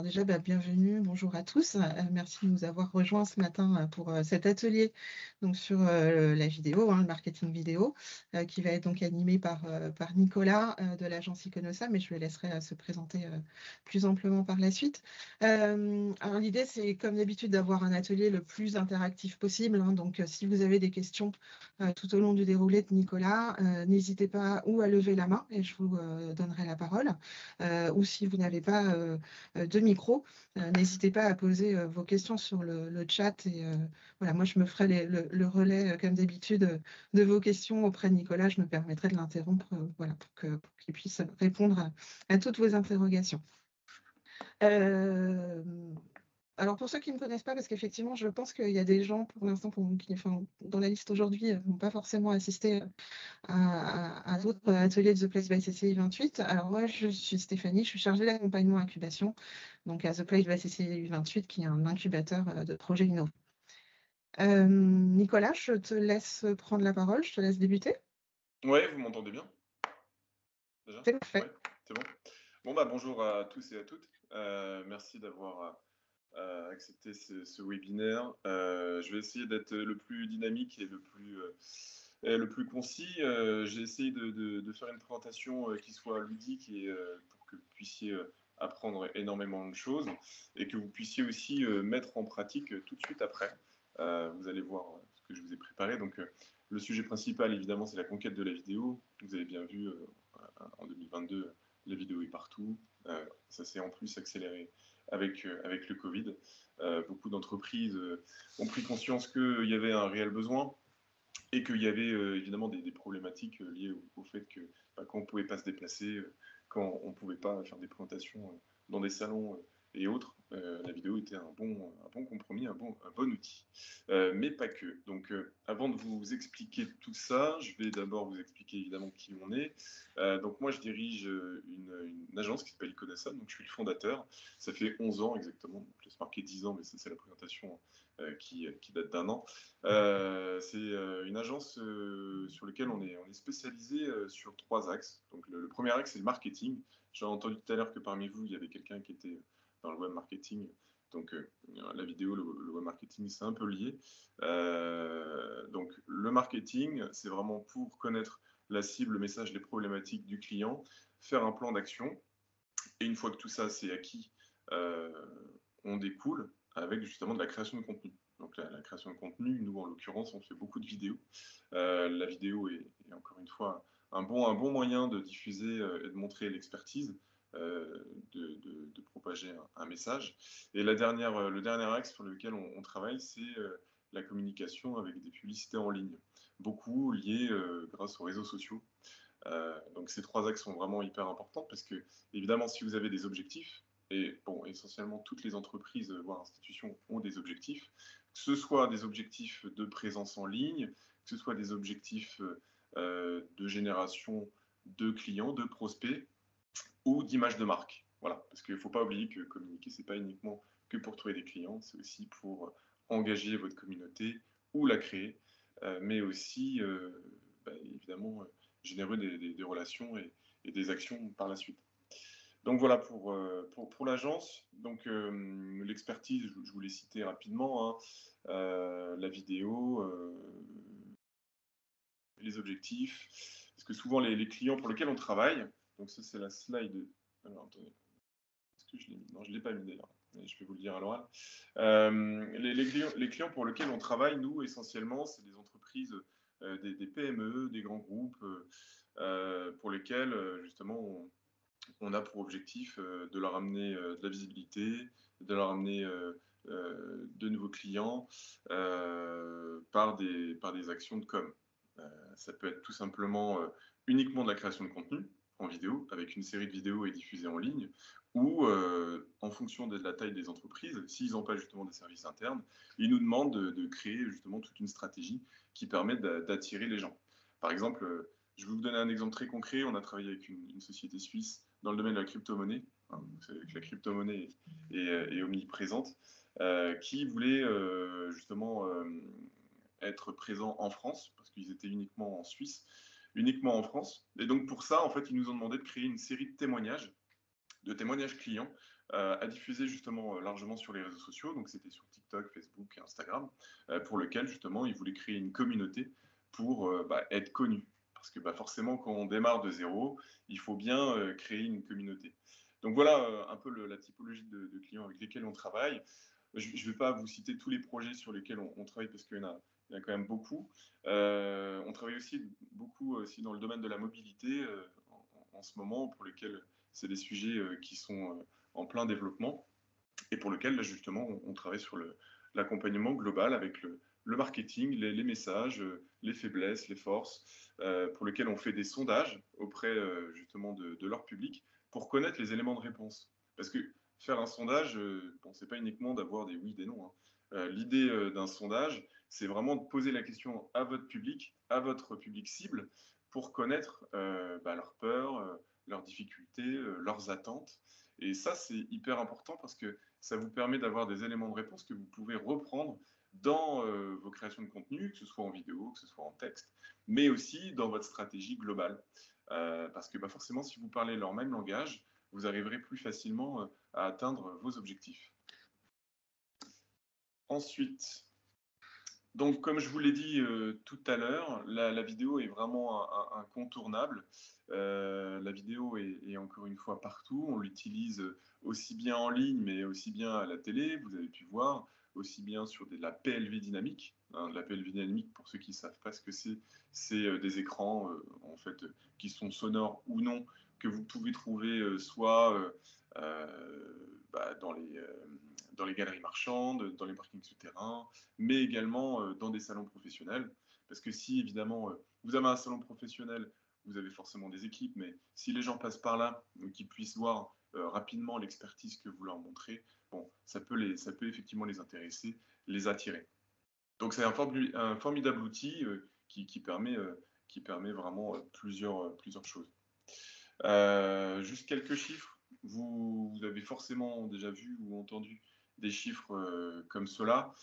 déjà, bienvenue, bonjour à tous. Merci de nous avoir rejoints ce matin pour cet atelier donc, sur la vidéo, le marketing vidéo, qui va être donc animé par Nicolas de l'agence Iconosa, mais je le laisserai se présenter plus amplement par la suite. Alors l'idée, c'est comme d'habitude d'avoir un atelier le plus interactif possible. Donc si vous avez des questions tout au long du déroulé de Nicolas, n'hésitez pas ou à lever la main et je vous donnerai la parole. Ou si vous n'avez pas de micro, n'hésitez pas à poser vos questions sur le chat. Et voilà, moi, je me ferai le relais, comme d'habitude, de vos questions auprès de Nicolas. Je me permettrai de l'interrompre voilà, pour qu'il puisse répondre à toutes vos interrogations. Alors, pour ceux qui ne me connaissent pas, parce qu'effectivement, je pense qu'il y a des gens, pour l'instant, dans la liste aujourd'hui, n'ont pas forcément assisté à d'autres ateliers de The Place by CCI 28. Alors moi, je suis Stéphanie, je suis chargée d'accompagnement incubation, donc à The Place by CCI 28, qui est un incubateur de projets innovants. Nicolas, je te laisse prendre la parole, je te laisse débuter. Ouais, vous m'entendez bien déjà? C'est parfait. Ouais, c'est bon. Bon, bonjour à tous et à toutes. Merci d'avoir accepté ce webinaire. Je vais essayer d'être le plus dynamique et le plus concis. J'ai essayé de faire une présentation qui soit ludique et pour que vous puissiez apprendre énormément de choses et que vous puissiez aussi mettre en pratique tout de suite après. Vous allez voir ce que je vous ai préparé. Donc, le sujet principal, évidemment, c'est la conquête de la vidéo. Vous avez bien vu, en 2022, la vidéo est partout. Ça s'est en plus accéléré avec le Covid. Beaucoup d'entreprises ont pris conscience qu'il y avait un réel besoin et qu'il y avait évidemment des problématiques liées au fait que quand on ne pouvait pas se déplacer, quand on ne pouvait pas faire des présentations dans des salons et autres, la vidéo était un bon compromis, un bon outil. Mais pas que. Donc avant de vous expliquer tout ça, je vais d'abord vous expliquer évidemment qui on est. Donc moi je dirige une agence qui s'appelle Iconosa, donc je suis le fondateur. Ça fait 11 ans exactement, donc je laisse marquer 10 ans, mais c'est la présentation qui date d'un an. C'est une agence sur laquelle on est spécialisé sur 3 axes. Donc le premier axe, c'est le marketing. J'ai entendu tout à l'heure que parmi vous, il y avait quelqu'un qui était dans le web marketing. Donc la vidéo, le web marketing, c'est un peu lié. Donc le marketing, c'est vraiment pour connaître la cible, le message, les problématiques du client, faire un plan d'action. Et une fois que tout ça c'est acquis, on découle avec justement de la création de contenu. Donc la création de contenu, nous en l'occurrence, on fait beaucoup de vidéos. La vidéo est encore une fois un bon moyen de diffuser et de montrer l'expertise, de propager un message. Et le dernier axe sur lequel on travaille, c'est la communication avec des publicités en ligne, beaucoup liées grâce aux réseaux sociaux. Donc ces 3 axes sont vraiment hyper importants parce que, évidemment, si vous avez des objectifs, et bon, essentiellement toutes les entreprises, voire institutions, ont des objectifs, que ce soit des objectifs de présence en ligne, que ce soit des objectifs de génération de clients, de prospects, ou d'image de marque. Voilà, parce qu'il ne faut pas oublier que communiquer, ce n'est pas uniquement que pour trouver des clients, c'est aussi pour engager votre communauté ou la créer, mais aussi, évidemment, générer des relations et des actions par la suite. Donc voilà pour l'agence. Donc l'expertise, je vous l'ai cité rapidement, la vidéo, les objectifs, parce que souvent les clients pour lesquels on travaille, donc ça c'est la slide. Alors attendez, est-ce que je l'ai mis? Non, je ne l'ai pas mis d'ailleurs. Je vais vous le dire à l'oral. Les clients pour lesquels on travaille, nous, essentiellement, c'est des entreprises, des PME, des grands groupes, pour lesquels, justement, on a pour objectif de leur amener de la visibilité, de leur amener de nouveaux clients par des actions de com. Ça peut être tout simplement uniquement de la création de contenu en vidéo, avec une série de vidéos et diffusées en ligne, ou en fonction de la taille des entreprises, s'ils n'ont pas justement des services internes, ils nous demandent de créer justement toute une stratégie qui permet d'attirer les gens. Par exemple, je vais vous donner un exemple très concret. On a travaillé avec une société suisse dans le domaine de la crypto-monnaie. Vous savez que la crypto-monnaie est omniprésente, qui voulait justement être présent en France, parce qu'ils étaient uniquement en Suisse, uniquement en France. Et donc pour ça, en fait, ils nous ont demandé de créer une série de témoignages clients à diffuser justement largement sur les réseaux sociaux. Donc c'était sur TikTok, Facebook et Instagram, pour lequel justement il voulait créer une communauté pour être connu. Parce que forcément, quand on démarre de zéro, il faut bien créer une communauté. Donc voilà un peu la typologie de clients avec lesquels on travaille. Je ne vais pas vous citer tous les projets sur lesquels on travaille parce qu'il y en a quand même beaucoup. On travaille aussi beaucoup aussi dans le domaine de la mobilité en ce moment, pour lesquels c'est des sujets qui sont en plein développement et pour lesquels, là, justement, on travaille sur l'accompagnement global avec le marketing, les messages, les faiblesses, les forces, pour lesquels on fait des sondages auprès justement de leur public pour connaître les éléments de réponse. Parce que faire un sondage, bon, c'est pas uniquement d'avoir des oui, des non, hein. L'idée d'un sondage, c'est vraiment de poser la question à votre public cible, pour connaître leurs peurs, leurs difficultés, leurs attentes. Et ça, c'est hyper important parce que ça vous permet d'avoir des éléments de réponse que vous pouvez reprendre dans vos créations de contenu, que ce soit en vidéo, que ce soit en texte, mais aussi dans votre stratégie globale. Parce que forcément, si vous parlez leur même langage, vous arriverez plus facilement à atteindre vos objectifs. Ensuite, donc comme je vous l'ai dit tout à l'heure, la vidéo est vraiment incontournable. La vidéo est encore une fois partout. On l'utilise aussi bien en ligne, mais aussi bien à la télé. Vous avez pu voir, aussi bien sur de la PLV dynamique. Hein, de la PLV dynamique, pour ceux qui ne savent pas ce que c'est des écrans en fait, qui sont sonores ou non, que vous pouvez trouver soit dans les galeries marchandes, dans les parkings souterrains, mais également dans des salons professionnels. Parce que si, évidemment, vous avez un salon professionnel, vous avez forcément des équipes, mais si les gens passent par là, qu'ils puissent voir rapidement l'expertise que vous leur montrez, bon, ça peut effectivement les intéresser, les attirer. Donc c'est un formidable outil qui permet vraiment plusieurs choses. Juste quelques chiffres. Vous avez forcément déjà vu ou entendu des chiffres comme cela.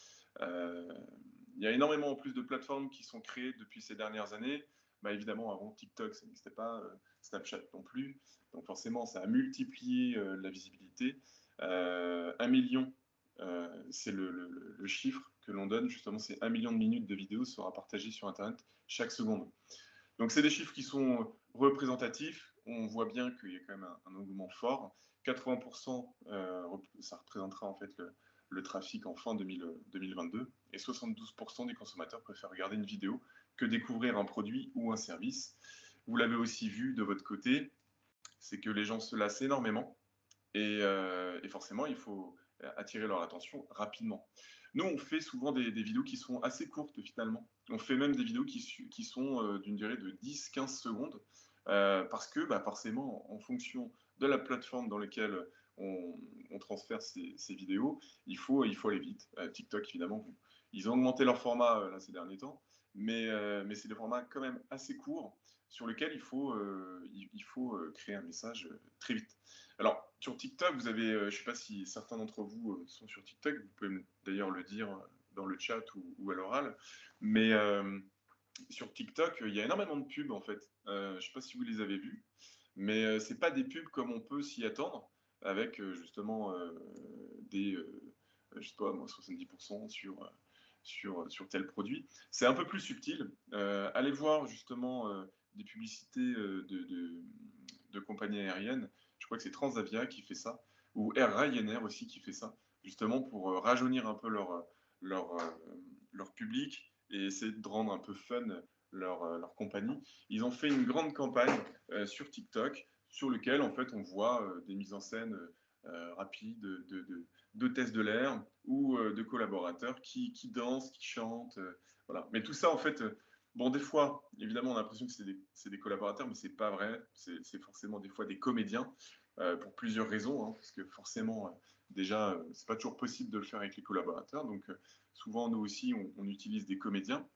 Il y a énormément en plus de plateformes qui sont créées depuis ces dernières années. Évidemment, avant TikTok, ça n'existait pas, Snapchat non plus. Donc forcément, ça a multiplié la visibilité. 1 million, c'est le chiffre que l'on donne, justement, c'est 1 million de minutes de vidéos sera partagées sur Internet chaque seconde. Donc c'est des chiffres qui sont représentatifs. On voit bien qu'il y a quand même un engouement fort. 80%, ça représentera en fait le trafic en fin 2022. Et 72% des consommateurs préfèrent regarder une vidéo que découvrir un produit ou un service. Vous l'avez aussi vu de votre côté, c'est que les gens se lassent énormément. Et forcément, il faut attirer leur attention rapidement. Nous, on fait souvent des vidéos qui sont assez courtes finalement. On fait même des vidéos qui sont d'une durée de 10-15 secondes parce que forcément, en fonction de la plateforme dans laquelle on transfère ces vidéos, il faut aller vite. TikTok, évidemment, ils ont augmenté leur format là, ces derniers temps, mais c'est des formats quand même assez courts sur lesquels il faut créer un message très vite. Alors, sur TikTok, vous avez, je ne sais pas si certains d'entre vous sont sur TikTok, vous pouvez d'ailleurs le dire dans le chat ou à l'oral, mais sur TikTok, il y a énormément de pubs en fait. Je ne sais pas si vous les avez vus, mais ce n'est pas des pubs comme on peut s'y attendre, avec justement des, je sais pas moi, 70% sur tel produit. C'est un peu plus subtil. Allez voir justement des publicités de compagnies aériennes. Je crois que c'est Transavia qui fait ça, ou Air Ryanair aussi qui fait ça, justement pour rajeunir un peu leur public et essayer de rendre un peu fun leur compagnie. Ils ont fait une grande campagne sur TikTok sur lequel en fait on voit des mises en scène rapides d'hôtesses de l'air ou de collaborateurs qui dansent, qui chantent. Voilà. Mais tout ça en fait, bon, des fois, évidemment, on a l'impression que c'est des collaborateurs, mais c'est pas vrai. C'est forcément des fois des comédiens pour plusieurs raisons, hein, parce que forcément, déjà, c'est pas toujours possible de le faire avec les collaborateurs. Donc, souvent, nous aussi, on utilise des comédiens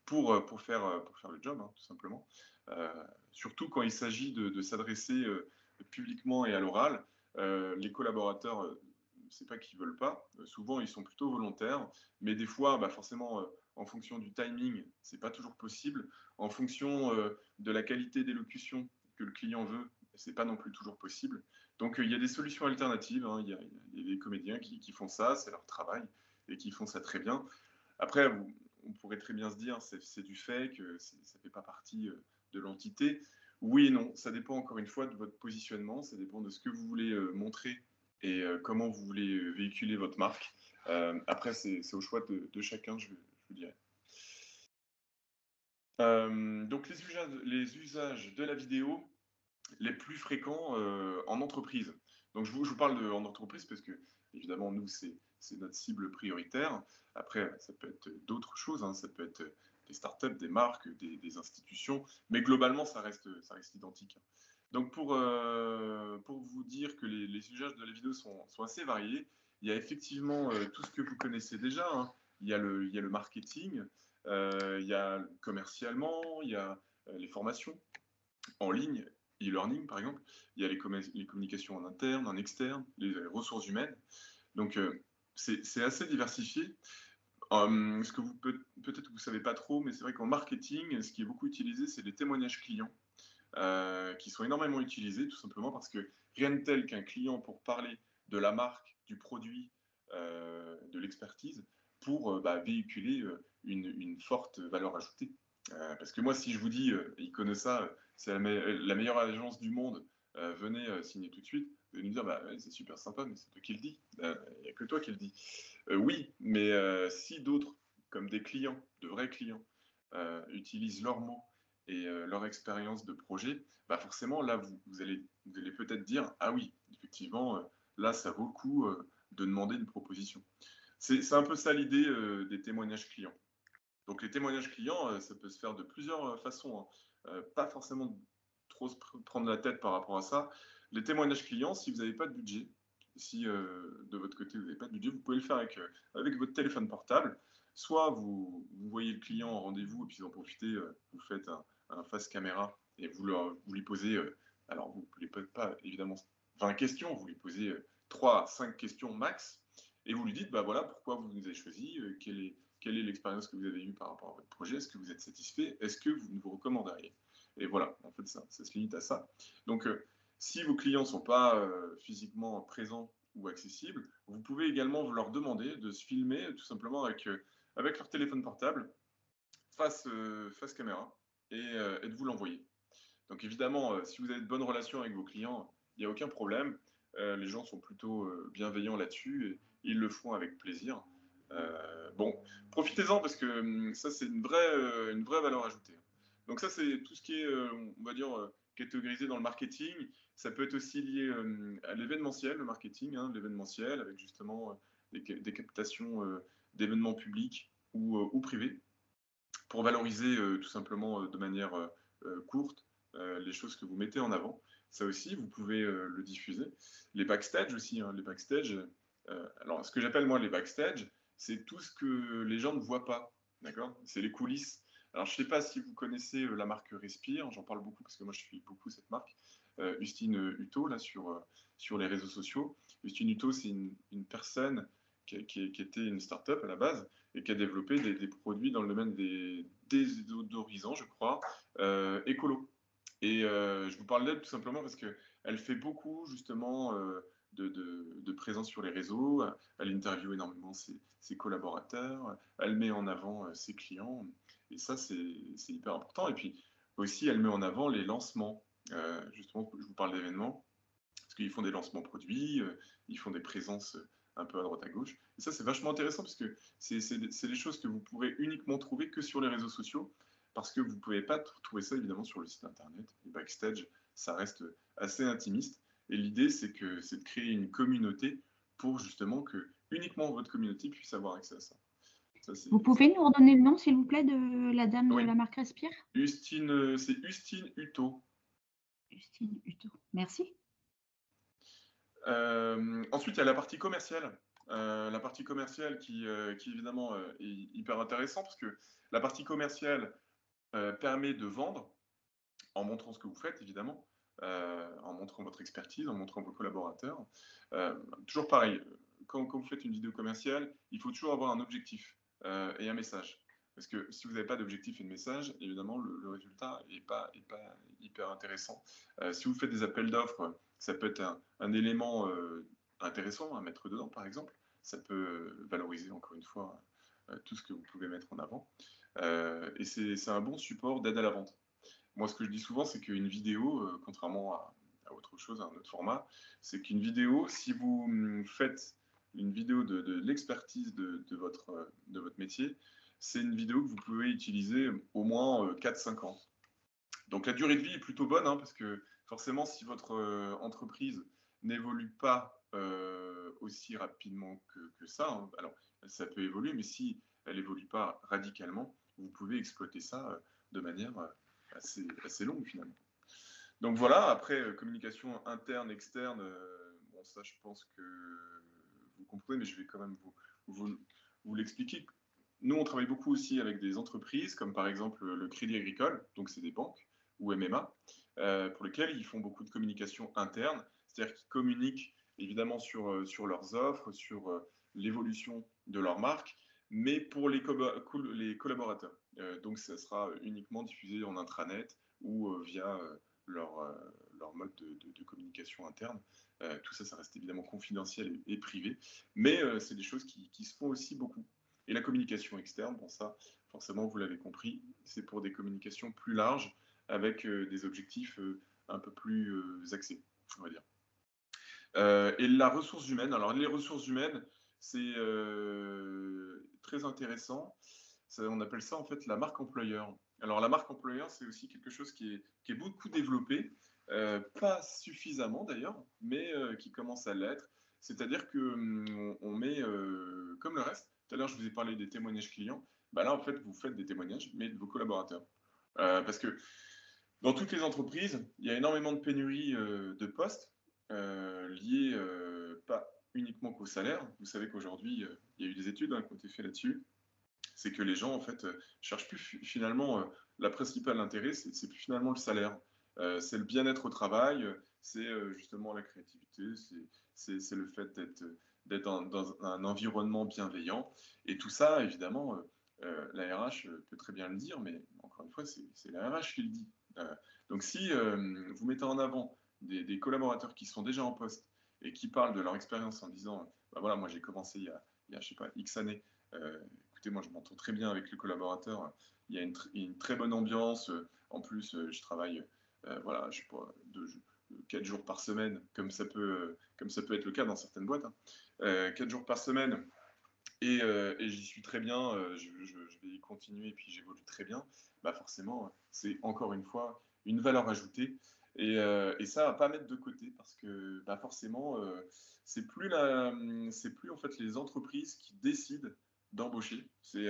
pour faire le job, hein, tout simplement. Surtout quand il s'agit de s'adresser publiquement et à l'oral. Les collaborateurs, c'est pas qu'ils veulent pas. Souvent, ils sont plutôt volontaires, mais des fois, forcément, en fonction du timing, c'est pas toujours possible. En fonction de la qualité d'élocution que le client veut, c'est pas non plus toujours possible. Donc, il y a des solutions alternatives, hein. Il y a des comédiens qui font ça, c'est leur travail, et qui font ça très bien. Après, on pourrait très bien se dire, c'est du fake, ça ne fait pas partie de l'entité. Oui et non, ça dépend encore une fois de votre positionnement, ça dépend de ce que vous voulez montrer et comment vous voulez véhiculer votre marque. Après, c'est au choix de chacun, je vous dirais. Donc, les usages de la vidéo les plus fréquents en entreprise. Donc, je vous parle en entreprise parce que, évidemment, nous, c'est notre cible prioritaire. Après, ça peut être d'autres choses, hein. Ça peut être des startups, des marques, des institutions, mais globalement, ça reste identique. Donc, pour vous dire que les usages de la vidéo sont assez variés, il y a effectivement tout ce que vous connaissez déjà, hein. Il y a le marketing, il y a commercialement, il y a les formations en ligne, e-learning par exemple, il y a les communications en interne, en externe, les ressources humaines. Donc c'est assez diversifié. Ce que peut-être que vous ne savez pas trop, mais c'est vrai qu'en marketing, ce qui est beaucoup utilisé, c'est les témoignages clients, qui sont énormément utilisés, tout simplement parce que rien de tel qu'un client pour parler de la marque, du produit, de l'expertise, pour véhiculer une forte valeur ajoutée. Parce que moi, si je vous dis, Iconosa, c'est la meilleure agence du monde, venez signer tout de suite, vous allez me dire, ouais, c'est super sympa, mais c'est toi qui le dis. Il n'y a que toi qui le dis. Oui, mais si d'autres, comme des clients, de vrais clients, utilisent leurs mots et leur expérience de projet, forcément, là, vous allez peut-être dire, ah oui, effectivement, là, ça vaut le coup de demander une proposition. C'est un peu ça l'idée des témoignages clients. Donc les témoignages clients, ça peut se faire de plusieurs façons, hein. Pas forcément trop se prendre la tête par rapport à ça. Les témoignages clients, si vous n'avez pas de budget, si de votre côté vous n'avez pas de budget, vous pouvez le faire avec votre téléphone portable. Soit vous voyez le client en rendez-vous et puis vous en profitez, vous faites un face caméra et vous lui posez, alors vous ne lui posez pas évidemment 20 questions, vous lui posez 3 à 5 questions max et vous lui dites, voilà, pourquoi vous nous avez choisi, quelle est l'expérience que vous avez eue par rapport à votre projet? Est-ce que vous êtes satisfait? Est-ce que vous nous recommanderiez? Et voilà, en fait, ça se limite à ça. Donc, si vos clients ne sont pas physiquement présents ou accessibles, vous pouvez également leur demander de se filmer tout simplement avec leur téléphone portable, face caméra, et de vous l'envoyer. Donc évidemment, si vous avez de bonnes relations avec vos clients, il n'y a aucun problème. Les gens sont plutôt bienveillants là-dessus et ils le font avec plaisir. Bon, profitez-en parce que ça, c'est une vraie valeur ajoutée. Donc ça, c'est tout ce qui est, on va dire, catégorisé dans le marketing. Ça peut être aussi lié à l'événementiel, le marketing, hein, l'événementiel, avec justement des captations d'événements publics ou privés, pour valoriser tout simplement de manière courte les choses que vous mettez en avant. Ça aussi, vous pouvez le diffuser. Les backstage aussi, hein, les backstage. Alors, ce que j'appelle moi les backstage, c'est tout ce que les gens ne voient pas, d'accord? C'est les coulisses. Alors, je ne sais pas si vous connaissez la marque Respire, j'en parle beaucoup parce que moi, je suis beaucoup cette marque. Ustine Hutto, là, sur les réseaux sociaux. Ustine Hutto, c'est une personne qui était une start-up à la base et qui a développé des produits dans le domaine des désodorisants, je crois, écolo. Et je vous parle d'elle tout simplement parce qu'elle fait beaucoup justement de présence sur les réseaux, elle interviewe énormément ses collaborateurs, elle met en avant ses clients, et ça c'est hyper important. Et puis aussi elle met en avant les lancements, justement je vous parle d'événements, parce qu'ils font des lancements produits, ils font des présences un peu à droite à gauche. Et ça, c'est vachement intéressant parce que c'est des choses que vous pourrez uniquement trouver que sur les réseaux sociaux, parce que vous ne pouvez pas trouver ça évidemment sur le site internet. Les backstage, ça reste assez intimiste. Et l'idée, c'est de créer une communauté pour justement que uniquement votre communauté puisse avoir accès à ça. Vous pouvez nous redonner le nom, s'il vous plaît, de la dame de la marque Respire? C'est Ustine Hutto. Ustine Hutto, merci. Ensuite, il y a la partie commerciale. La partie commerciale qui évidemment est hyper intéressante parce que la partie commerciale permet de vendre en montrant ce que vous faites, évidemment, en montrant votre expertise, en montrant vos collaborateurs. Toujours pareil, quand vous faites une vidéo commerciale, il faut toujours avoir un objectif et un message. Parce que si vous n'avez pas d'objectif et de message, évidemment, le résultat n'est pas hyper intéressant. Si vous faites des appels d'offres, ça peut être un élément intéressant à mettre dedans, par exemple. Ça peut valoriser, encore une fois, tout ce que vous pouvez mettre en avant. Et c'est un bon support d'aide à la vente. Moi, ce que je dis souvent, c'est qu'une vidéo, contrairement à autre chose, à un autre format, c'est qu'une vidéo, si vous faites une vidéo de l'expertise de votre métier, c'est une vidéo que vous pouvez utiliser au moins 4-5 ans. Donc la durée de vie est plutôt bonne, hein, parce que forcément, si votre entreprise n'évolue pas aussi rapidement que ça, hein, alors ça peut évoluer, mais si elle n'évolue pas radicalement, vous pouvez exploiter ça de manière assez longue finalement. Donc voilà, après, communication interne, externe, bon ça je pense que vous comprenez, mais je vais quand même vous l'expliquer. Nous, on travaille beaucoup aussi avec des entreprises, comme par exemple le Crédit Agricole, donc c'est des banques, ou MMA, pour lesquelles ils font beaucoup de communication interne, c'est-à-dire qu'ils communiquent évidemment sur leurs offres, sur l'évolution de leur marque, mais pour les collaborateurs. Donc ça sera uniquement diffusé en intranet ou via leur mode de communication interne. Tout ça, ça reste évidemment confidentiel et privé, mais c'est des choses qui se font aussi beaucoup. Et la communication externe, bon ça, forcément, vous l'avez compris, c'est pour des communications plus larges, avec des objectifs un peu plus axés, on va dire. Et la ressource humaine, alors les ressources humaines, c'est très intéressant. On appelle ça en fait la marque employeur. Alors la marque employeur, c'est aussi quelque chose qui est beaucoup développé, pas suffisamment d'ailleurs, mais qui commence à l'être. C'est-à-dire qu'on on met, comme le reste, tout à l'heure je vous ai parlé des témoignages clients, bah là en fait vous faites des témoignages, mais de vos collaborateurs. Parce que dans toutes les entreprises, il y a énormément de pénuries de postes liées pas uniquement qu'au salaire. Vous savez qu'aujourd'hui, il y a eu des études qui ont été faites là-dessus. C'est que les gens, en fait, cherchent plus finalement, la principale intérêt, c'est plus finalement le salaire. C'est le bien-être au travail, c'est justement la créativité, c'est le fait d'être dans un environnement bienveillant. Et tout ça, évidemment, la RH peut très bien le dire, mais encore une fois, c'est la RH qui le dit. Donc si vous mettez en avant des collaborateurs qui sont déjà en poste et qui parlent de leur expérience en disant, bah voilà, moi j'ai commencé il y a, je sais pas, X années, écoutez, moi je m'entends très bien avec les collaborateurs, il y a une très bonne ambiance, en plus je travaille, voilà, je sais pas, 4 jours par semaine, comme ça peut être le cas dans certaines boîtes, hein. 4 jours par semaine, et j'y suis très bien, je vais y continuer et puis j'évolue très bien, bah forcément, c'est encore une fois une valeur ajoutée. Et ça, à pas mettre de côté parce que bah forcément, c'est plus en fait les entreprises qui décident d'embaucher. C'est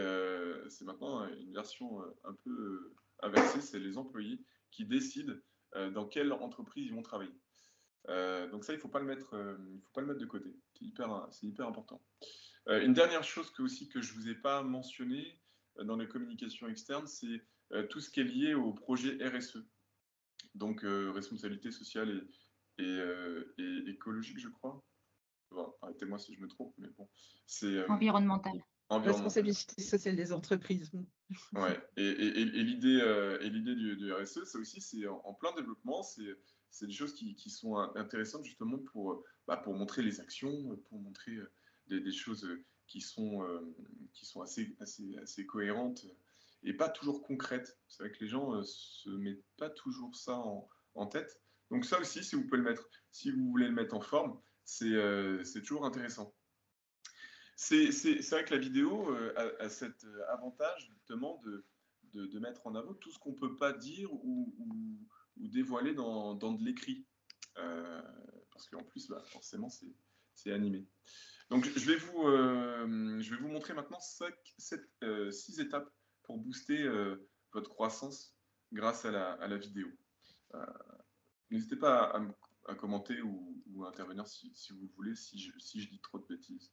maintenant une version un peu inversée, c'est les employés qui décident dans quelle entreprise ils vont travailler. Donc ça, il ne faut pas le mettre de côté. C'est hyper important. Une dernière chose aussi que je ne vous ai pas mentionné dans les communications externes, c'est tout ce qui est lié au projet RSE. Donc responsabilité sociale et écologique, je crois. Bon, arrêtez-moi si je me trompe, mais bon. C'est environnemental. Responsabilité sociale des entreprises. Ouais. Et l'idée du RSE, ça aussi, c'est en plein développement. C'est des choses qui sont intéressantes justement pour montrer les actions, pour montrer des choses qui sont assez cohérentes et pas toujours concrètes. C'est vrai que les gens se mettent pas toujours ça en tête. Donc ça aussi, si vous pouvez le mettre, si vous voulez le mettre en forme, c'est toujours intéressant. C'est vrai que la vidéo a cet avantage justement de mettre en avant tout ce qu'on ne peut pas dire ou dévoiler dans de l'écrit. Parce qu'en plus, bah, forcément, c'est animé. Donc, je vais vous montrer maintenant 6 étapes pour booster votre croissance grâce à la vidéo. N'hésitez pas à commenter ou à intervenir si vous voulez, si je dis trop de bêtises.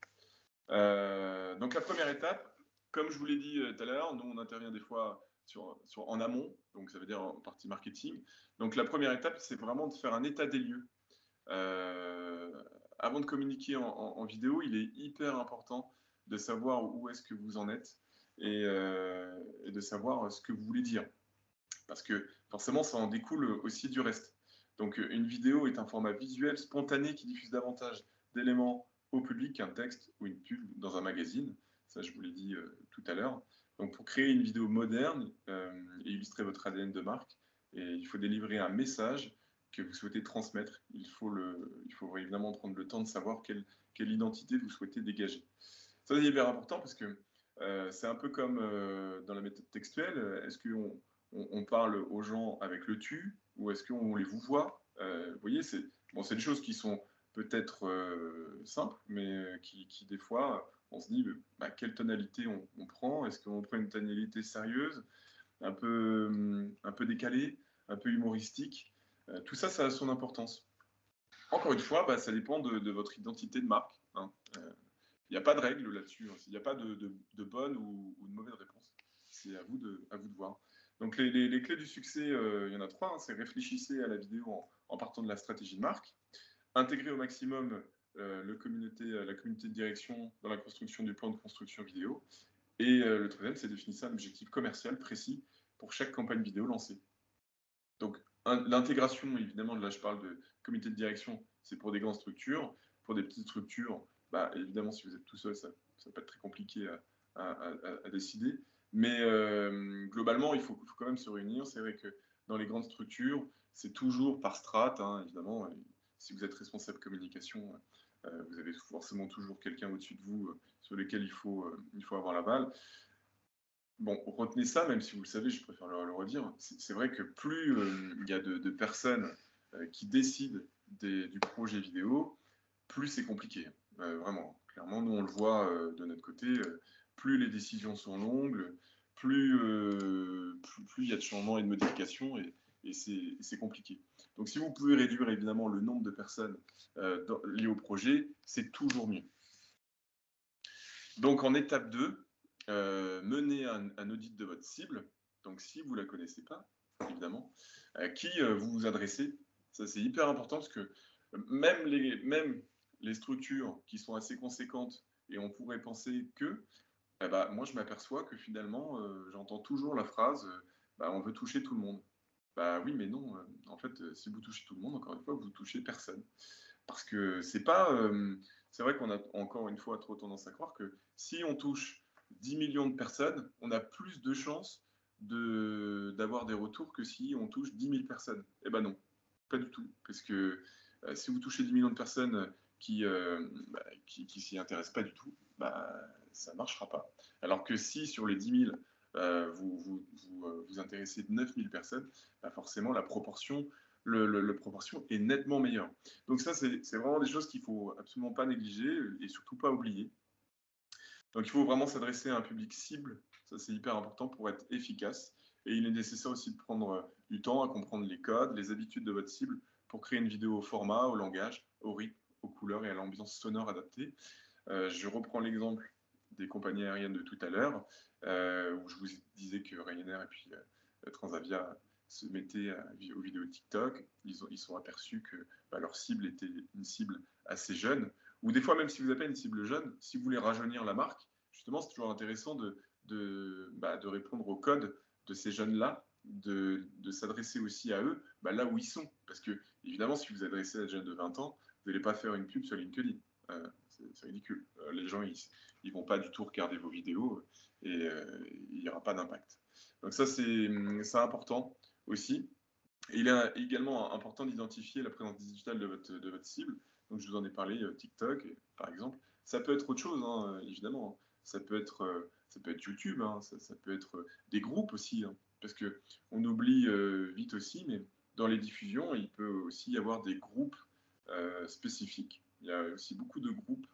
Donc la première étape, comme je vous l'ai dit tout à l'heure, nous on intervient des fois en amont, donc ça veut dire en partie marketing. Donc la première étape, c'est vraiment de faire un état des lieux. Avant de communiquer en vidéo, il est hyper important de savoir où est-ce que vous en êtes et de savoir ce que vous voulez dire. Parce que forcément, ça en découle aussi du reste. Donc, une vidéo est un format visuel spontané qui diffuse davantage d'éléments au public qu'un texte ou une pub dans un magazine. Ça, je vous l'ai dit tout à l'heure. Donc, pour créer une vidéo moderne et illustrer votre ADN de marque, il faut délivrer un message que vous souhaitez transmettre. Il faut évidemment prendre le temps de savoir quelle identité vous souhaitez dégager. Ça, c'est hyper important parce que c'est un peu comme dans la méthode textuelle. Est-ce qu'on parle aux gens avec le tu ou est-ce qu'on les vous voit? Vous voyez, c'est des choses qui sont peut-être simples, mais qui des fois, on se dit quelle tonalité on prend? Est-ce qu'on prend une tonalité sérieuse, un peu décalée, un peu humoristique? Tout ça, ça a son importance. Encore une fois, ça dépend de votre identité de marque. Hein. Il n'y a pas de règle là-dessus. Il n'y a pas de bonne ou de mauvaise réponse. C'est à vous de voir. Donc, les clés du succès, il y en a 3. Hein. C'est réfléchissez à la vidéo en partant de la stratégie de marque. Intégrer au maximum la communauté de direction dans la construction du plan de construction vidéo. Et le troisième, c'est définir un objectif commercial précis pour chaque campagne vidéo lancée. Donc, l'intégration, évidemment, là, je parle de comité de direction, c'est pour des grandes structures. Pour des petites structures, évidemment, si vous êtes tout seul, ça peut être très compliqué à décider. Mais globalement, il faut quand même se réunir. C'est vrai que dans les grandes structures, c'est toujours par strate, hein, évidemment. Si vous êtes responsable communication, vous avez forcément toujours quelqu'un au-dessus de vous sur lequel il faut avoir l'aval. Bon, retenez ça, même si vous le savez, je préfère le redire. C'est vrai que plus il y a de personnes qui décident du projet vidéo, plus c'est compliqué. Vraiment, clairement, nous on le voit de notre côté, plus les décisions sont longues, plus il y a de changements et de modifications, et c'est compliqué. Donc si vous pouvez réduire évidemment le nombre de personnes liées au projet, c'est toujours mieux. Donc en étape 2, menez un audit de votre cible. Donc si vous ne la connaissez pas, évidemment, qui vous vous adressez. Ça c'est hyper important parce que même les structures qui sont assez conséquentes, et on pourrait penser que, moi je m'aperçois que finalement j'entends toujours la phrase on veut toucher tout le monde. Oui, mais non. En fait, si vous touchez tout le monde, encore une fois, vous touchez personne. Parce que c'est vrai qu'on a encore une fois trop tendance à croire que si on touche 10 millions de personnes, on a plus de chances d'avoir des retours que si on touche 10 000 personnes. Eh ben non, pas du tout. Parce que si vous touchez 10 millions de personnes qui s'y intéressent pas du tout, ça ne marchera pas. Alors que si sur les 10 000, vous intéressez 9 000 personnes, forcément la proportion est nettement meilleure. Donc ça, c'est vraiment des choses qu'il ne faut absolument pas négliger et surtout pas oublier. Donc il faut vraiment s'adresser à un public cible, ça c'est hyper important pour être efficace. Et il est nécessaire aussi de prendre du temps à comprendre les codes, les habitudes de votre cible pour créer une vidéo au format, au langage, au rythme, aux couleurs et à l'ambiance sonore adaptée. Je reprends l'exemple des compagnies aériennes de tout à l'heure, où je vous disais que Ryanair et puis Transavia se mettaient aux vidéos TikTok. Ils sont aperçus que leur cible était une cible assez jeune, ou des fois même si vous n'avez pas une cible jeune, si vous voulez rajeunir la marque, justement c'est toujours intéressant de répondre au code de ces jeunes-là, de s'adresser aussi à eux là où ils sont. Parce que évidemment, si vous adressez à des jeunes de 20 ans, vous n'allez pas faire une pub sur LinkedIn. C'est ridicule. Les gens, ils vont pas du tout regarder vos vidéos et il n'y aura pas d'impact. Donc ça, c'est important aussi. Et il est également important d'identifier la présence digitale de votre cible. Donc je vous en ai parlé, TikTok, par exemple. Ça peut être autre chose, hein, évidemment. Ça peut être YouTube, hein, ça peut être des groupes aussi. Hein, parce qu'on oublie vite aussi, mais dans les diffusions, il peut aussi y avoir des groupes spécifiques. Il y a aussi beaucoup de groupes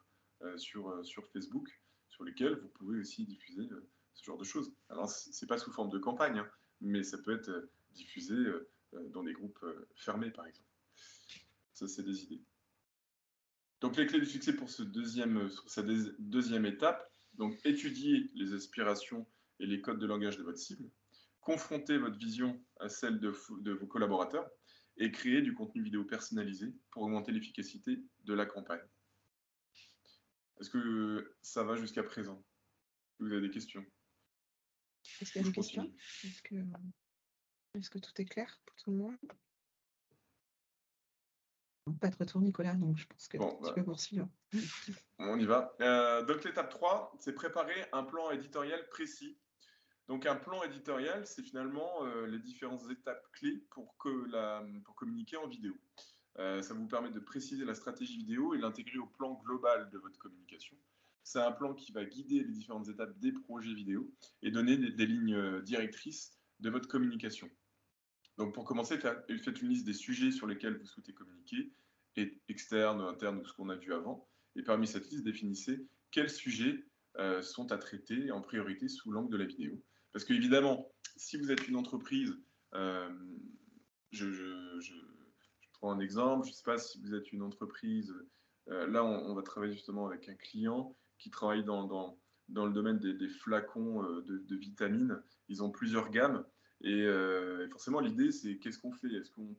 sur Facebook sur lesquels vous pouvez aussi diffuser ce genre de choses. Alors, ce n'est pas sous forme de campagne, hein, mais ça peut être diffusé dans des groupes fermés, par exemple. Ça, c'est des idées. Donc, les clés du succès pour cette deuxième étape, donc étudier les aspirations et les codes de langage de votre cible, confronter votre vision à celle de vos collaborateurs et créer du contenu vidéo personnalisé pour augmenter l'efficacité de la campagne. Est-ce que ça va jusqu'à présent? Vous avez des questions? Est-ce qu'il y a des questions? Est-ce que tout est clair pour tout le monde? Pas de retour, Nicolas, donc je pense que tu peux poursuivre. On y va. Donc l'étape 3, c'est préparer un plan éditorial précis. Donc un plan éditorial, c'est finalement les différentes étapes clés pour communiquer en vidéo. Ça vous permet de préciser la stratégie vidéo et l'intégrer au plan global de votre communication. C'est un plan qui va guider les différentes étapes des projets vidéo et donner des lignes directrices de votre communication. Donc pour commencer, faites une liste des sujets sur lesquels vous souhaitez communiquer, externes, internes ou ce qu'on a vu avant. Et parmi cette liste, définissez quels sujets sont à traiter en priorité sous l'angle de la vidéo. Parce qu'évidemment, si vous êtes une entreprise, je prends un exemple, je ne sais pas si vous êtes une entreprise, là on va travailler justement avec un client qui travaille dans le domaine des flacons de vitamines. Ils ont plusieurs gammes et forcément l'idée c'est qu'est-ce qu'on fait? Est-ce qu'on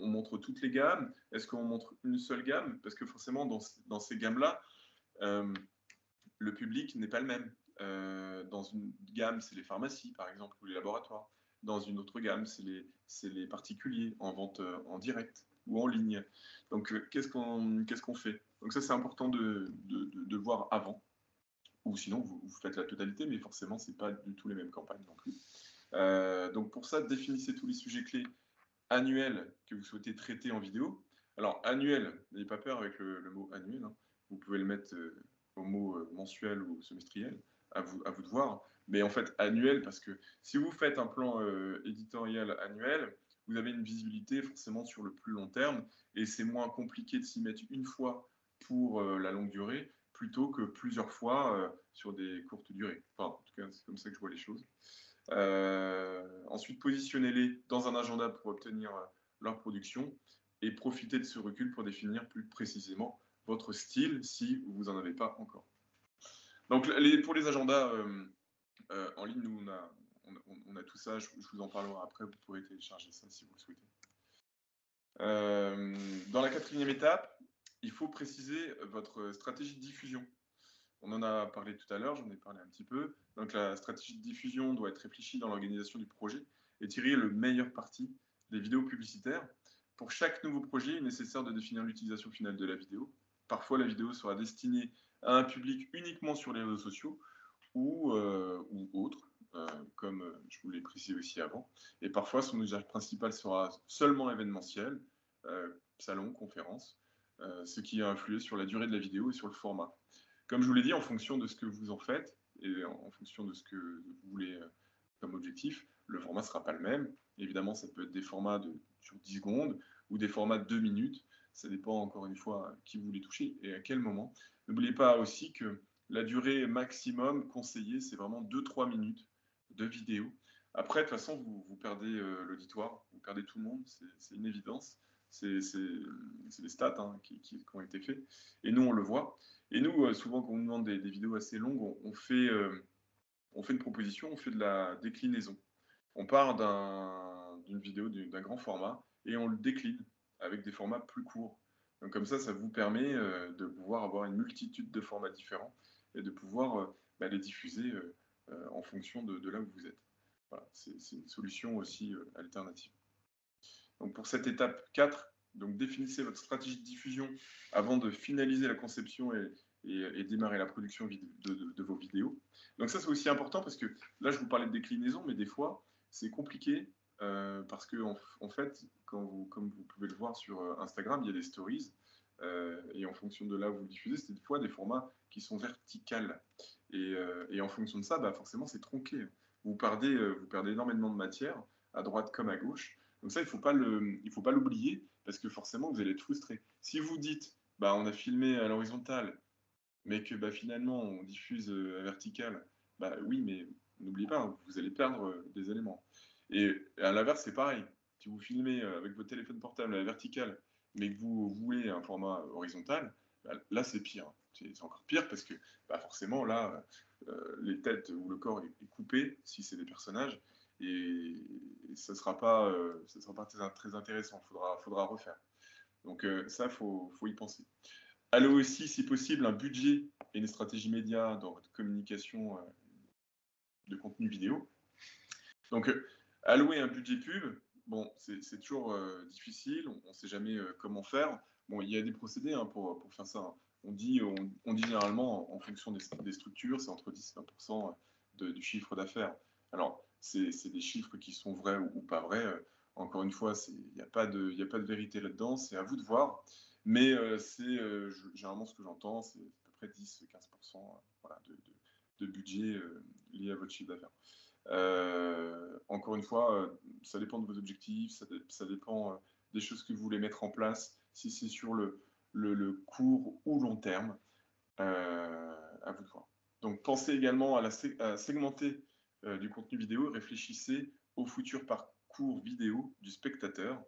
montre toutes les gammes? Est-ce qu'on montre une seule gamme? Parce que forcément dans ces gammes-là, le public n'est pas le même. Dans une gamme, c'est les pharmacies par exemple ou les laboratoires. Dans une autre gamme, c'est les particuliers en vente en direct ou en ligne. Donc, qu'est-ce qu'on fait? Donc ça, c'est important de voir avant. Ou sinon, vous faites la totalité, mais forcément, ce n'est pas du tout les mêmes campagnes non plus. Donc pour ça, définissez tous les sujets clés annuels que vous souhaitez traiter en vidéo. Alors, annuel, n'ayez pas peur avec le mot annuel. Hein. Vous pouvez le mettre au mot mensuel ou semestriel, à vous de voir. Mais en fait, annuel, parce que si vous faites un plan éditorial annuel, vous avez une visibilité forcément sur le plus long terme, et c'est moins compliqué de s'y mettre une fois pour la longue durée, plutôt que plusieurs fois sur des courtes durées. Enfin, en tout cas, c'est comme ça que je vois les choses. Ensuite, positionnez-les dans un agenda pour obtenir leur production et profitez de ce recul pour définir plus précisément votre style si vous n'en avez pas encore. Donc, pour les agendas en ligne, nous, on a tout ça. Je vous en parlerai après. Vous pourrez télécharger ça si vous le souhaitez. Dans la 4e étape, il faut préciser votre stratégie de diffusion. On en a parlé tout à l'heure, j'en ai parlé un petit peu. Donc la stratégie de diffusion doit être réfléchie dans l'organisation du projet et tirer le meilleur parti des vidéos publicitaires. Pour chaque nouveau projet, il est nécessaire de définir l'utilisation finale de la vidéo. Parfois, la vidéo sera destinée à un public uniquement sur les réseaux sociaux ou autres, comme je vous l'ai précisé aussi avant. Et parfois, son usage principal sera seulement événementiel, salon, conférence, ce qui a influé sur la durée de la vidéo et sur le format. Comme je vous l'ai dit, en fonction de ce que vous en faites et en fonction de ce que vous voulez comme objectif, le format ne sera pas le même. Évidemment, ça peut être des formats sur 10 secondes ou des formats de 2 minutes. Ça dépend encore une fois à qui vous voulez toucher et à quel moment. N'oubliez pas aussi que la durée maximum conseillée, c'est vraiment 2-3 minutes de vidéo. Après, de toute façon, vous perdez l'auditoire, vous perdez tout le monde, c'est une évidence. C'est des stats qui ont été faits. Et nous, on le voit. Et nous, souvent, quand on nous demande des vidéos assez longues, on fait une proposition, on fait de la déclinaison. On part d'une vidéo d'un grand format et on le décline avec des formats plus courts. Donc comme ça vous permet de pouvoir avoir une multitude de formats différents et de pouvoir les diffuser en fonction de là où vous êtes. Voilà, c'est une solution aussi alternative. Donc pour cette étape 4, donc définissez votre stratégie de diffusion avant de finaliser la conception et démarrer la production de vos vidéos. Donc ça, c'est aussi important parce que là, je vous parlais de déclinaison, mais des fois, c'est compliqué parce que en fait, comme vous pouvez le voir sur Instagram, il y a des stories et en fonction de là où vous diffusez, c'est des fois des formats qui sont verticales. Et en fonction de ça, forcément, c'est tronqué. Vous perdez énormément de matière à droite comme à gauche. Donc ça, il ne faut pas l'oublier parce que forcément, vous allez être frustré. Si vous dites, on a filmé à l'horizontale, mais que finalement, on diffuse à verticale, oui, mais n'oubliez pas, vous allez perdre des éléments. Et à l'inverse, c'est pareil. Si vous filmez avec votre téléphone portable à la verticale, mais que vous voulez un format horizontal, là, c'est pire. C'est encore pire parce que forcément, là, les têtes ou le corps est coupé, si c'est des personnages, et ça ne sera pas très intéressant. Il faudra refaire. Donc ça, faut y penser. Allouez aussi, si possible, un budget et une stratégie média dans votre communication de contenu vidéo. Donc, allouer un budget pub, bon, c'est toujours difficile, on ne sait jamais comment faire. Bon, il y a des procédés pour faire ça. Hein. On dit généralement, en fonction des structures, c'est entre 10 et 20% du chiffre d'affaires. Alors, c'est des chiffres qui sont vrais ou pas vrais. Encore une fois, il n'y a pas de vérité là-dedans, c'est à vous de voir. Mais généralement, ce que j'entends, c'est à peu près 10-15% voilà, de budget lié à votre chiffre d'affaires. Encore une fois, ça dépend de vos objectifs, ça dépend des choses que vous voulez mettre en place, si c'est sur le court ou long terme, à vous de voir. Donc pensez également à segmenter du contenu vidéo, réfléchissez au futur parcours vidéo du spectateur.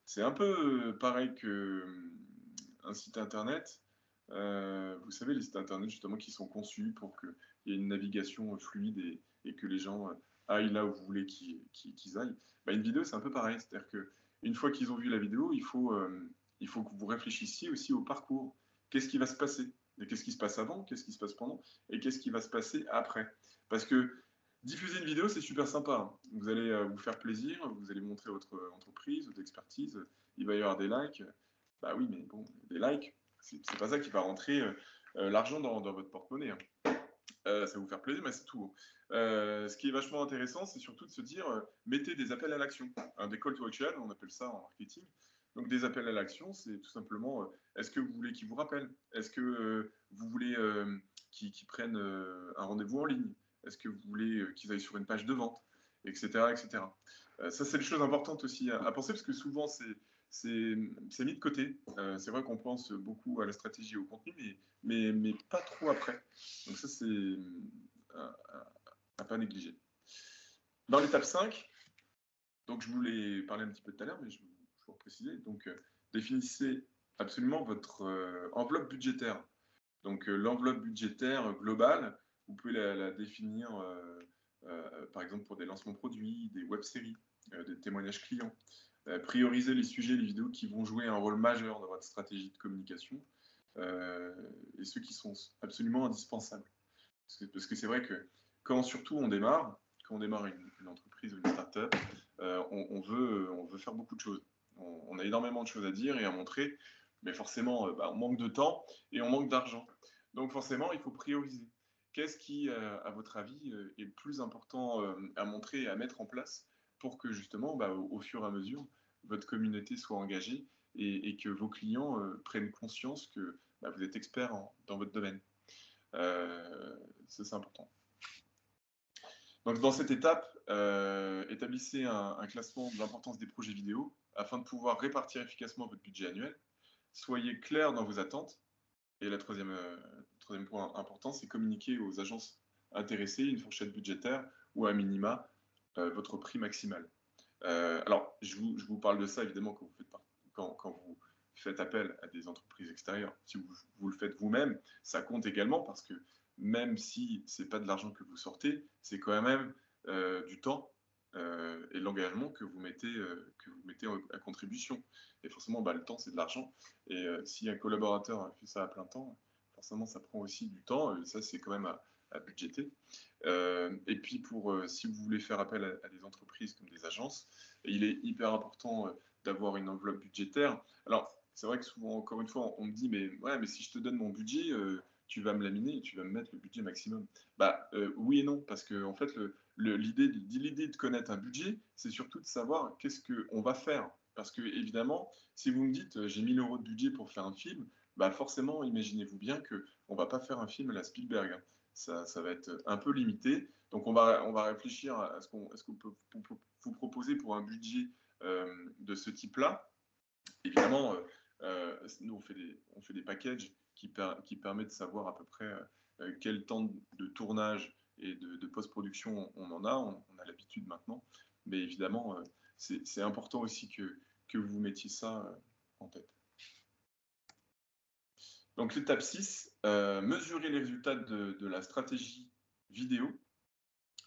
C'est un peu pareil qu'un site internet. Vous savez, les sites internet justement qui sont conçus pour qu'il y ait une navigation fluide et que les gens aillent là où vous voulez qu'ils aillent. Bah, une vidéo, c'est un peu pareil. C'est-à-dire qu'une fois qu'ils ont vu la vidéo, il faut que vous réfléchissiez aussi au parcours. Qu'est-ce qui va se passer? Qu'est-ce qui se passe avant? Qu'est-ce qui se passe pendant? Et qu'est-ce qui va se passer après? Parce que diffuser une vidéo, c'est super sympa. Hein. Vous allez vous faire plaisir, vous allez montrer votre entreprise, votre expertise, il va y avoir des likes. Bah oui, mais bon, des likes, c'est pas ça qui va rentrer l'argent dans votre porte-monnaie. Hein. Ça va vous faire plaisir, mais c'est tout. Ce qui est vachement intéressant, c'est surtout de se dire, mettez des appels à l'action. Des call to action, on appelle ça en marketing. Donc des appels à l'action, c'est tout simplement, est-ce que vous voulez qu'ils vous rappellent? Est-ce que vous voulez qu'ils prennent un rendez-vous en ligne? Est-ce que vous voulez qu'ils aillent sur une page de vente? Etc. etc. Ça, c'est des choses importantes aussi à penser, parce que souvent, c'est mis de côté. C'est vrai qu'on pense beaucoup à la stratégie et au contenu, mais pas trop après. Donc ça, c'est à pas négliger. Dans l'étape 5, donc je voulais parler un petit peu tout à l'heure, mais je vous préciser. Donc, définissez absolument votre enveloppe budgétaire. Donc, l'enveloppe budgétaire globale, vous pouvez la définir, par exemple, pour des lancements produits, des web-séries, des témoignages clients. Prioriser les sujets, les vidéos qui vont jouer un rôle majeur dans votre stratégie de communication et ceux qui sont absolument indispensables. Parce que c'est vrai que quand surtout on démarre une entreprise ou une start-up, on veut faire beaucoup de choses. On a énormément de choses à dire et à montrer, mais forcément, on manque de temps et on manque d'argent. Donc forcément, il faut prioriser. Qu'est-ce qui, à votre avis, est le plus important à montrer et à mettre en place pour que justement, au fur et à mesure, votre communauté soit engagée et que vos clients prennent conscience que vous êtes expert dans votre domaine. Ça, c'est important. Donc, dans cette étape, établissez un classement de l'importance des projets vidéo afin de pouvoir répartir efficacement votre budget annuel. Soyez clair dans vos attentes. Et le troisième point important, c'est communiquer aux agences intéressées une fourchette budgétaire ou à minima votre prix maximal. Alors, je vous parle de ça évidemment quand vous faites appel à des entreprises extérieures. Si vous le faites vous-même, ça compte également parce que même si ce n'est pas de l'argent que vous sortez, c'est quand même du temps et l'engagement que vous mettez à contribution. Et forcément, le temps, c'est de l'argent. Et si un collaborateur fait ça à plein temps, forcément, ça prend aussi du temps. Et ça, c'est quand même à budgéter. Et puis, si vous voulez faire appel à des entreprises comme des agences, il est hyper important d'avoir une enveloppe budgétaire. Alors, c'est vrai que souvent, encore une fois, on me dit, mais si je te donne mon budget, tu vas me laminer et tu vas me mettre le budget maximum. Oui et non, parce que en fait, l'idée de connaître un budget, c'est surtout de savoir qu'est-ce qu'on va faire. Parce que, évidemment, si vous me dites, j'ai 1000 € de budget pour faire un film, forcément, imaginez-vous bien qu'on ne va pas faire un film à la Spielberg. Hein. Ça va être un peu limité. Donc, on va réfléchir à ce qu'on peut vous proposer pour un budget de ce type-là. Évidemment, nous, on fait des packages qui permettent de savoir à peu près quel temps de tournage et de post-production on en a. On a l'habitude maintenant. Mais évidemment, c'est important aussi que vous mettiez ça en tête. Donc, l'étape 6, mesurer les résultats de la stratégie vidéo.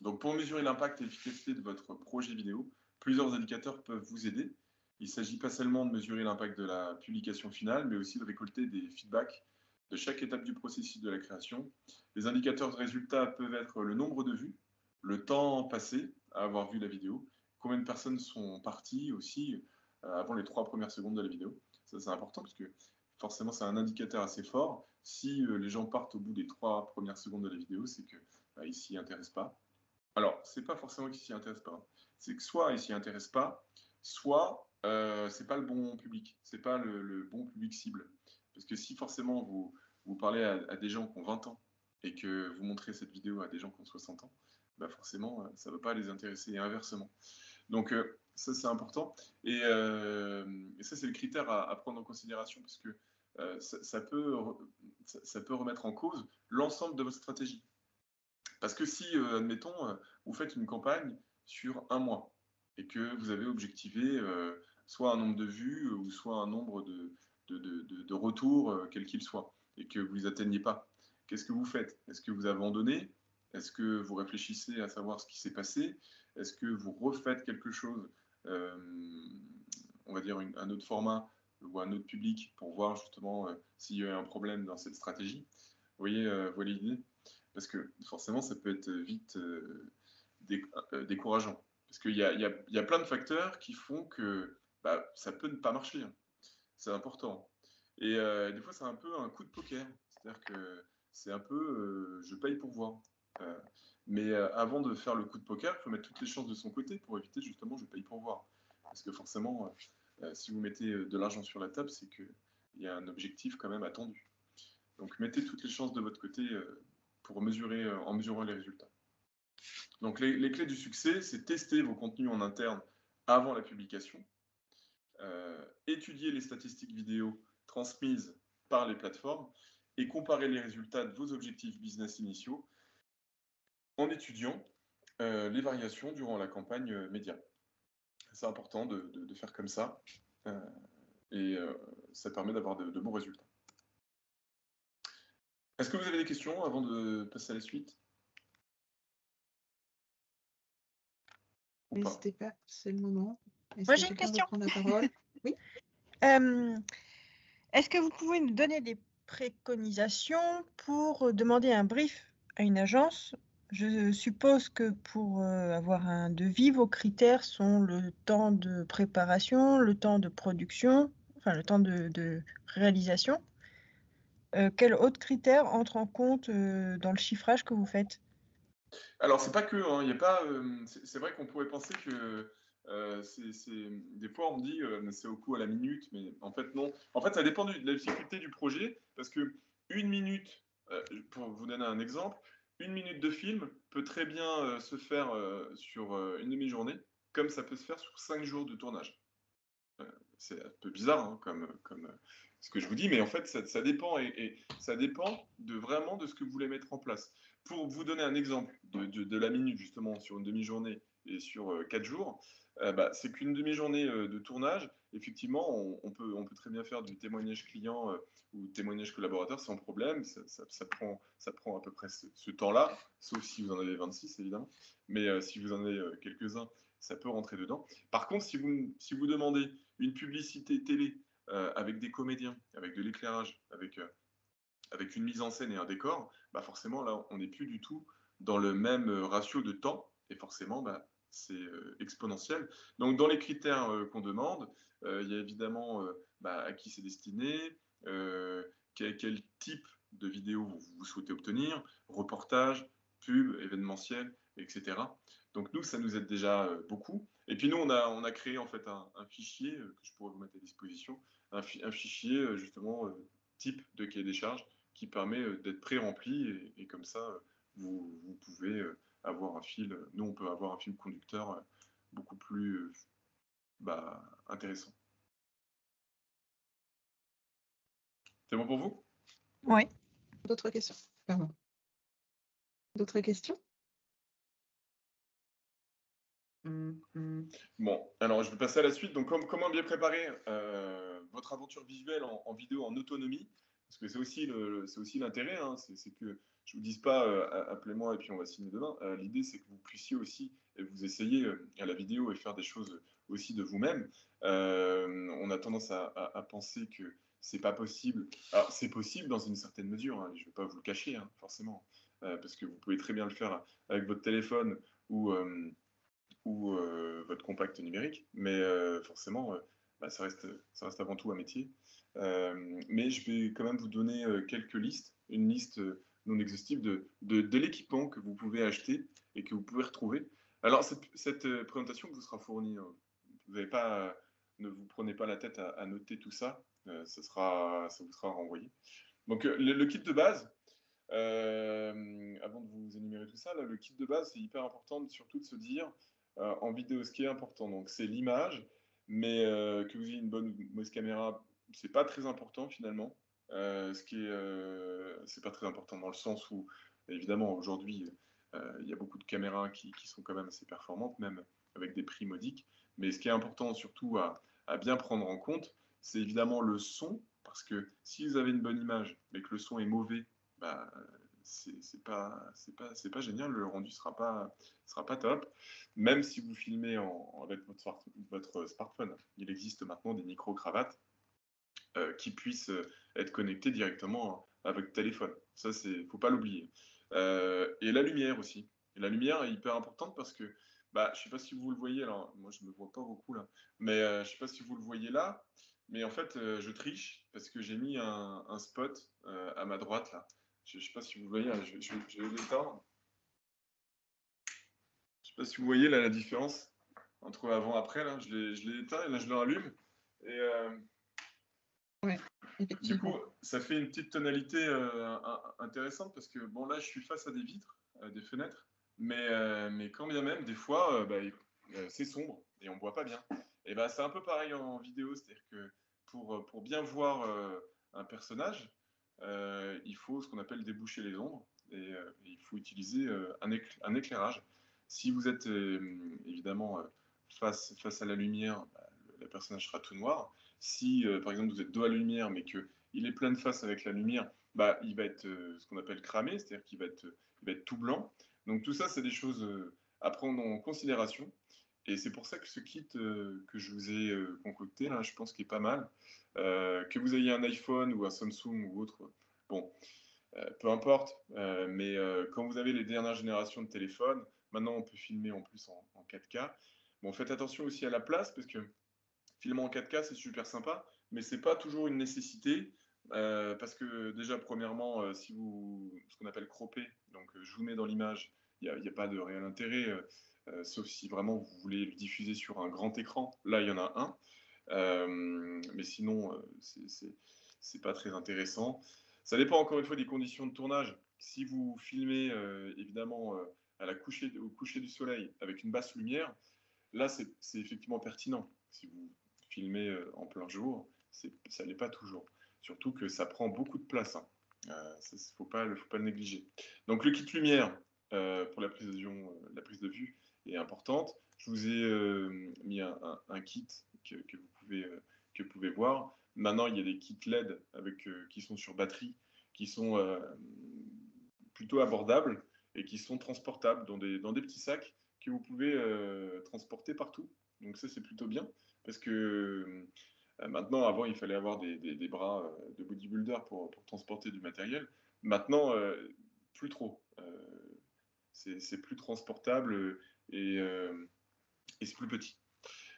Donc, pour mesurer l'impact et l'efficacité de votre projet vidéo, plusieurs indicateurs peuvent vous aider. Il ne s'agit pas seulement de mesurer l'impact de la publication finale, mais aussi de récolter des feedbacks de chaque étape du processus de la création. Les indicateurs de résultats peuvent être le nombre de vues, le temps passé à avoir vu la vidéo, combien de personnes sont parties aussi avant les 3 premières secondes de la vidéo. Ça, c'est important parce que forcément, c'est un indicateur assez fort. Si les gens partent au bout des 3 premières secondes de la vidéo, c'est qu'ils ne s'y intéressent pas. Alors, c'est pas forcément qu'ils s'y intéressent pas. C'est que soit ils s'y intéressent pas, soit c'est pas le bon public, c'est pas le bon public cible. Parce que si forcément vous parlez à des gens qui ont 20 ans et que vous montrez cette vidéo à des gens qui ont 60 ans, bah forcément, ça ne va pas les intéresser et inversement. Donc, ça, c'est important. Et ça, c'est le critère à prendre en considération parce que ça peut remettre en cause l'ensemble de votre stratégie. Parce que si, admettons, vous faites une campagne sur un mois et que vous avez objectivé soit un nombre de vues ou soit un nombre de retours, quel qu'il soit, et que vous ne les atteignez pas, qu'est-ce que vous faites? Est-ce que vous abandonnez? Est-ce que vous réfléchissez à savoir ce qui s'est passé? Est-ce que vous refaites quelque chose, on va dire un autre format ou un autre public pour voir justement s'il y a un problème dans cette stratégie? Vous voyez l'idée? Parce que forcément, ça peut être vite décourageant. Parce qu'il y a plein de facteurs qui font que ça peut ne pas marcher. Hein. C'est important. Et des fois, c'est un peu un coup de poker. C'est-à-dire que c'est un peu je paye pour voir. Mais avant de faire le coup de poker, il faut mettre toutes les chances de son côté pour éviter justement je paye pour voir. Parce que forcément, si vous mettez de l'argent sur la table, c'est qu'il y a un objectif quand même attendu. Donc mettez toutes les chances de votre côté pour mesurer, en mesurant les résultats. Donc les clés du succès, c'est tester vos contenus en interne avant la publication, étudier les statistiques vidéo transmises par les plateformes et comparer les résultats de vos objectifs business initiaux en étudiant les variations durant la campagne média. C'est important de faire comme ça et ça permet d'avoir de bons résultats. Est-ce que vous avez des questions avant de passer à la suite? N'hésitez pas, c'est le moment. Moi, j'ai une question. Prendre la parole? Oui. Est-ce que vous pouvez nous donner des préconisations pour demander un brief à une agence? Je suppose que pour avoir un devis, vos critères sont le temps de préparation, le temps de production, enfin le temps de réalisation. Quels autres critères entrent en compte dans le chiffrage que vous faites? Alors, c'est pas que, hein, y a pas, c'est vrai qu'on pourrait penser que des fois on me dit c'est au coup à la minute, mais en fait non. En fait, ça dépend de la difficulté du projet, parce que une minute, pour vous donner un exemple, une minute de film peut très bien se faire sur une demi-journée, comme ça peut se faire sur 5 jours de tournage. C'est un peu bizarre hein, comme ce que je vous dis, mais en fait, ça dépend et ça dépend vraiment de ce que vous voulez mettre en place. Pour vous donner un exemple de la minute, justement, sur une demi-journée et sur 4 jours, c'est qu'une demi-journée de tournage, effectivement, on peut très bien faire du témoignage client ou témoignage collaborateur sans problème. Ça prend à peu près ce temps-là, sauf si vous en avez 26, évidemment. Mais si vous en avez quelques-uns, ça peut rentrer dedans. Par contre, si vous demandez une publicité télé avec des comédiens, avec de l'éclairage, avec une mise en scène et un décor, forcément, là, on n'est plus du tout dans le même ratio de temps, et forcément, c'est exponentiel. Donc, dans les critères qu'on demande, il y a évidemment à qui c'est destiné, quel type de vidéo vous souhaitez obtenir, reportage, pub, événementiel, etc. Donc nous, ça nous aide déjà beaucoup. Et puis nous, on a créé en fait un fichier que je pourrais vous mettre à disposition, un fichier justement type de cahier des charges qui permet d'être pré-rempli et comme ça, vous pouvez avoir un fil. Nous, on peut avoir un fil conducteur beaucoup plus intéressant. C'est bon pour vous? Oui. D'autres questions? Pardon. D'autres questions? Bon, alors je vais passer à la suite. Donc, comment bien préparer votre aventure visuelle en vidéo en autonomie? Parce que c'est aussi l'intérêt, hein, c'est que je vous dise pas appelez-moi et puis on va signer demain. L'idée, c'est que vous puissiez aussi vous essayer à la vidéo et faire des choses aussi de vous-même. On a tendance à penser que c'est pas possible. Alors, c'est possible dans une certaine mesure, hein, je ne vais pas vous le cacher, hein, forcément. parce que vous pouvez très bien le faire avec votre téléphone ou votre compact numérique, mais forcément, ça reste avant tout un métier. Mais je vais quand même vous donner quelques listes, une liste non exhaustive de l'équipement que vous pouvez acheter et que vous pouvez retrouver. Alors, cette présentation vous sera fournie. Vous n'avez pas, ne vous prenez pas la tête à noter tout ça. Ça vous sera renvoyé. Donc, le kit de base, avant de vous énumérer tout ça, là, le kit de base, c'est hyper important surtout de se dire en vidéo, ce qui est important, donc c'est l'image, mais que vous ayez une bonne mauvaise caméra, c'est pas très important finalement. C'est pas très important dans le sens où, évidemment, aujourd'hui, il y a beaucoup de caméras qui sont quand même assez performantes, même avec des prix modiques. Mais ce qui est important surtout à bien prendre en compte, c'est évidemment le son, parce que si vous avez une bonne image, mais que le son est mauvais, bah, c'est pas génial, le rendu sera pas top. Même si vous filmez avec votre smartphone, il existe maintenant des micro-cravates qui puissent être connectées directement avec le téléphone. Ça, faut pas l'oublier. Et la lumière aussi. Et la lumière est hyper importante parce que, je sais pas si vous le voyez, alors moi je me vois pas beaucoup là, mais je sais pas si vous le voyez là, mais en fait je triche parce que j'ai mis un spot à ma droite là. Je sais pas si vous le voyez, là, je vais l'éteindre. Je sais pas si vous voyez là la différence entre avant et après là. Je l'ai éteint et là je le rallume et Ouais, du effectivement. coup ça fait une petite tonalité intéressante parce que bon là je suis face à des vitres, des fenêtres, mais quand bien même des fois c'est sombre et on voit pas bien. Et c'est un peu pareil en vidéo, c'est-à-dire que pour bien voir un personnage, il faut ce qu'on appelle déboucher les ombres et il faut utiliser un éclairage. Si vous êtes évidemment face à la lumière, le personnage sera tout noir. Si par exemple vous êtes dos à la lumière mais qu'il est plein de face avec la lumière, il va être ce qu'on appelle cramé, c'est-à-dire qu'il va être tout blanc. Donc tout ça, c'est des choses à prendre en considération. Et c'est pour ça que ce kit que je vous ai concocté, là, je pense qu'il est pas mal. Que vous ayez un iPhone ou un Samsung ou autre, bon, peu importe. Mais quand vous avez les dernières générations de téléphones, maintenant on peut filmer en plus en 4K. Bon, faites attention aussi à la place parce que filmer en 4K, c'est super sympa, mais c'est pas toujours une nécessité. Parce que déjà, premièrement, si vous, ce qu'on appelle cropper, donc je vous mets dans l'image, il n'y a pas de réel intérêt, sauf si vraiment vous voulez le diffuser sur un grand écran. Là, il y en a un. Mais sinon, c'est pas très intéressant. Ça dépend encore une fois des conditions de tournage. Si vous filmez évidemment au coucher du soleil avec une basse lumière, là c'est effectivement pertinent. Si vous filmez en plein jour, ça l'est pas toujours. Surtout que ça prend beaucoup de place. Hein. Faut pas le négliger. Donc le kit lumière pour la prise de vue est importante. Je vous ai mis un kit que vous pouvez voir. Maintenant, il y a des kits LED qui sont sur batterie, qui sont plutôt abordables et qui sont transportables dans des petits sacs que vous pouvez transporter partout. Donc ça, c'est plutôt bien parce que maintenant, avant, il fallait avoir des bras de bodybuilder pour transporter du matériel. Maintenant, plus trop. C'est plus transportable et c'est plus petit.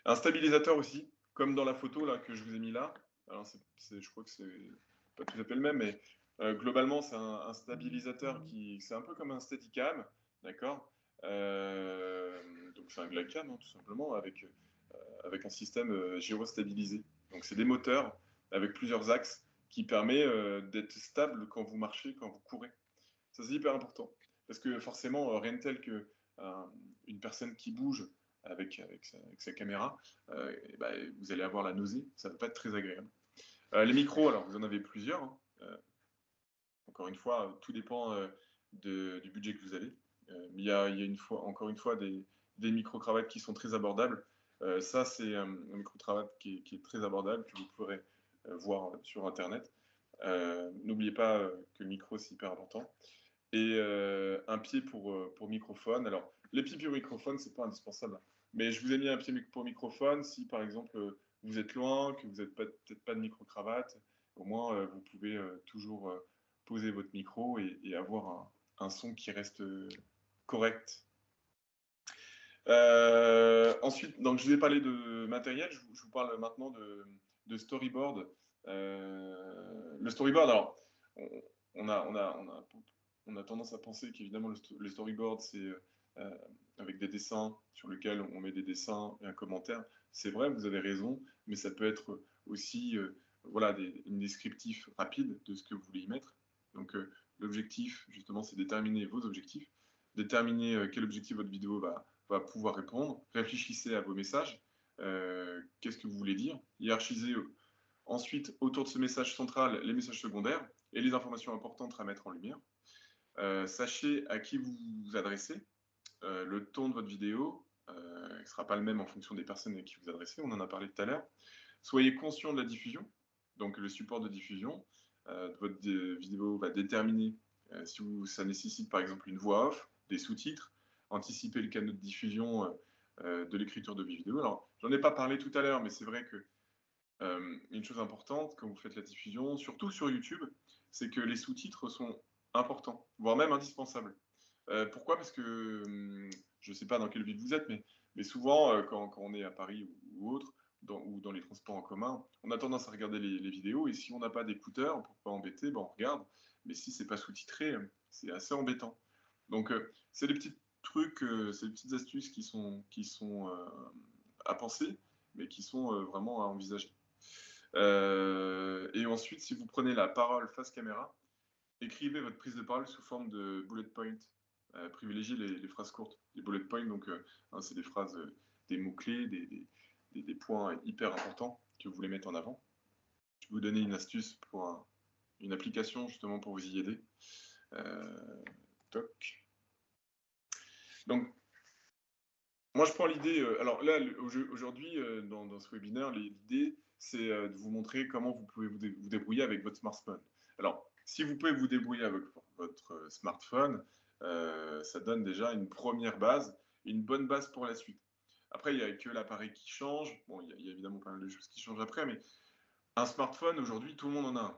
Un stabilisateur aussi, comme dans la photo là, que je vous ai mis là. Alors, je crois que c'est pas tout à fait le même, mais globalement, c'est un stabilisateur c'est un peu comme un Steadicam, d'accord. Donc, c'est un Glidecam, hein, tout simplement, avec un système gyrostabilisé. Donc, c'est des moteurs avec plusieurs axes qui permet d'être stable quand vous marchez, quand vous courez. Ça, c'est hyper important. Parce que forcément, rien de tel que une personne qui bouge avec sa caméra, vous allez avoir la nausée. Ça ne va pas être très agréable. Les micros, alors, vous en avez plusieurs. Hein. Encore une fois, tout dépend du budget que vous avez. Il y a encore une fois des micro-cravates qui sont très abordables. Ça, c'est un micro-cravate qui est très abordable, que vous pourrez voir sur Internet. N'oubliez pas que le micro, c'est hyper important. Et un pied pour microphone. Alors, les pieds pour microphone, c'est pas indispensable. Mais je vous ai mis un pied pour microphone. Si, par exemple, vous êtes loin, que vous n'êtes peut-être pas de micro-cravate, au moins, vous pouvez toujours poser votre micro et avoir un son qui reste correct. Ensuite, donc je vous ai parlé de matériel, je vous parle maintenant de storyboard. Le storyboard, alors, on a tendance à penser qu'évidemment le storyboard, c'est avec des dessins sur lesquels on met des dessins et un commentaire. C'est vrai, vous avez raison, mais ça peut être aussi voilà, une descriptif rapide de ce que vous voulez y mettre. Donc l'objectif, justement, c'est déterminer vos objectifs, déterminer quel objectif votre vidéo va pouvoir répondre. Réfléchissez à vos messages. Qu'est-ce que vous voulez dire? Hiérarchisez ensuite autour de ce message central les messages secondaires et les informations importantes à mettre en lumière. Sachez à qui vous vous adressez. Le ton de votre vidéo ne sera pas le même en fonction des personnes à qui vous adressez. On en a parlé tout à l'heure. Soyez conscient de la diffusion. Donc le support de diffusion de votre vidéo va déterminer si ça nécessite par exemple une voix off, des sous-titres, anticiper le canal de diffusion de l'écriture de vidéo. Alors, j'en ai pas parlé tout à l'heure, mais c'est vrai que une chose importante quand vous faites la diffusion, surtout sur YouTube, c'est que les sous-titres sont importants, voire même indispensables. Pourquoi? Parce que je ne sais pas dans quelle ville vous êtes, mais souvent, quand on est à Paris ou autre, ou dans les transports en commun, on a tendance à regarder les vidéos, et si on n'a pas d'écouteurs, pour ne pas embêter, ben on regarde, mais si c'est pas sous-titré, c'est assez embêtant. Donc, c'est des petits trucs, c'est des petites astuces qui sont à penser, mais qui sont vraiment à envisager. Et ensuite, si vous prenez la parole face caméra, écrivez votre prise de parole sous forme de bullet point. Privilégiez les phrases courtes. Les bullet points, donc, c'est des phrases, des mots-clés, des points hyper importants que vous voulez mettre en avant. Je vais vous donner une astuce pour une application justement pour vous y aider. Toc. Donc, moi, je prends l'idée. Alors là, aujourd'hui, dans ce webinaire, l'idée, c'est de vous montrer comment vous pouvez vous débrouiller avec votre smartphone. Alors, si vous pouvez vous débrouiller avec votre smartphone, ça donne déjà une première base, une bonne base pour la suite. Après, il n'y a que l'appareil qui change. Bon, il y a évidemment pas mal de choses qui changent après, mais un smartphone, aujourd'hui, tout le monde en a un.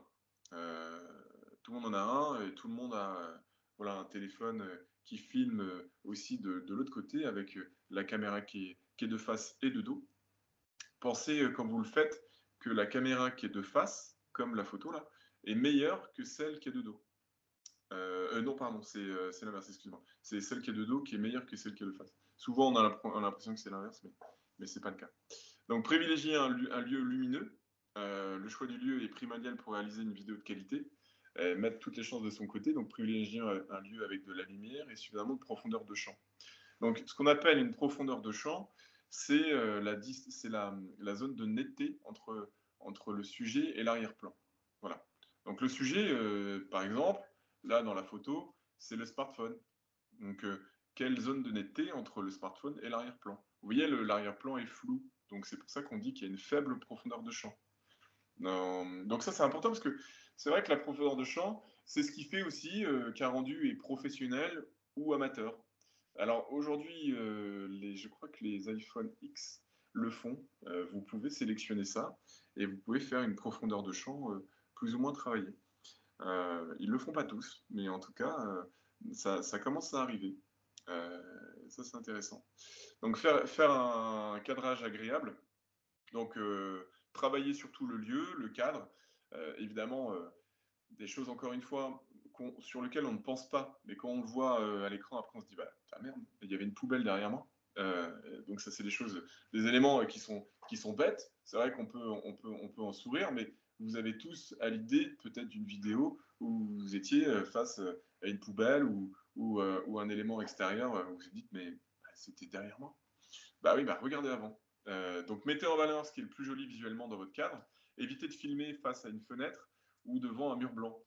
Tout le monde en a un, et tout le monde a voilà, un téléphone qui filme aussi de l'autre côté avec la caméra qui est de face et de dos. Pensez, quand vous le faites, que la caméra qui est de face, comme la photo là, est meilleure que celle qui est de dos. Non, pardon, c'est l'inverse, excuse-moi. C'est celle qui est de dos qui est meilleure que celle qui est de face. Souvent, on a l'impression que c'est l'inverse, mais ce n'est pas le cas. Donc, privilégiez un lieu lumineux. Le choix du lieu est primordial pour réaliser une vidéo de qualité. Mettre toutes les chances de son côté, donc privilégier un lieu avec de la lumière et suffisamment de profondeur de champ. Donc, ce qu'on appelle une profondeur de champ, c'est la zone de netteté entre le sujet et l'arrière-plan. Voilà. Donc, le sujet, par exemple, là, dans la photo, c'est le smartphone. Donc, quelle zone de netteté entre le smartphone et l'arrière-plan? Vous voyez, l'arrière-plan est flou. Donc, c'est pour ça qu'on dit qu'il y a une faible profondeur de champ. Donc ça, c'est important parce que c'est vrai que la profondeur de champ, c'est ce qui fait aussi qu'un rendu est professionnel ou amateur. Alors aujourd'hui, je crois que les iPhone X le font. Vous pouvez sélectionner ça et vous pouvez faire une profondeur de champ plus ou moins travaillée. Ils ne le font pas tous, mais en tout cas, ça commence à arriver. Ça, c'est intéressant. Donc faire un cadrage agréable. Donc, travailler surtout le lieu, le cadre, évidemment, des choses, encore une fois, sur lesquelles on ne pense pas, mais quand on le voit à l'écran, après on se dit, bah, merde, il y avait une poubelle derrière moi. Donc ça, c'est des éléments qui sont bêtes. C'est vrai qu'on peut en sourire, mais vous avez tous à l'idée peut-être d'une vidéo où vous étiez face à une poubelle ou un élément extérieur où vous vous dites, mais bah, c'était derrière moi. Bah oui, bah regardez avant. Donc mettez en valeur ce qui est le plus joli visuellement dans votre cadre. Évitez de filmer face à une fenêtre ou devant un mur blanc.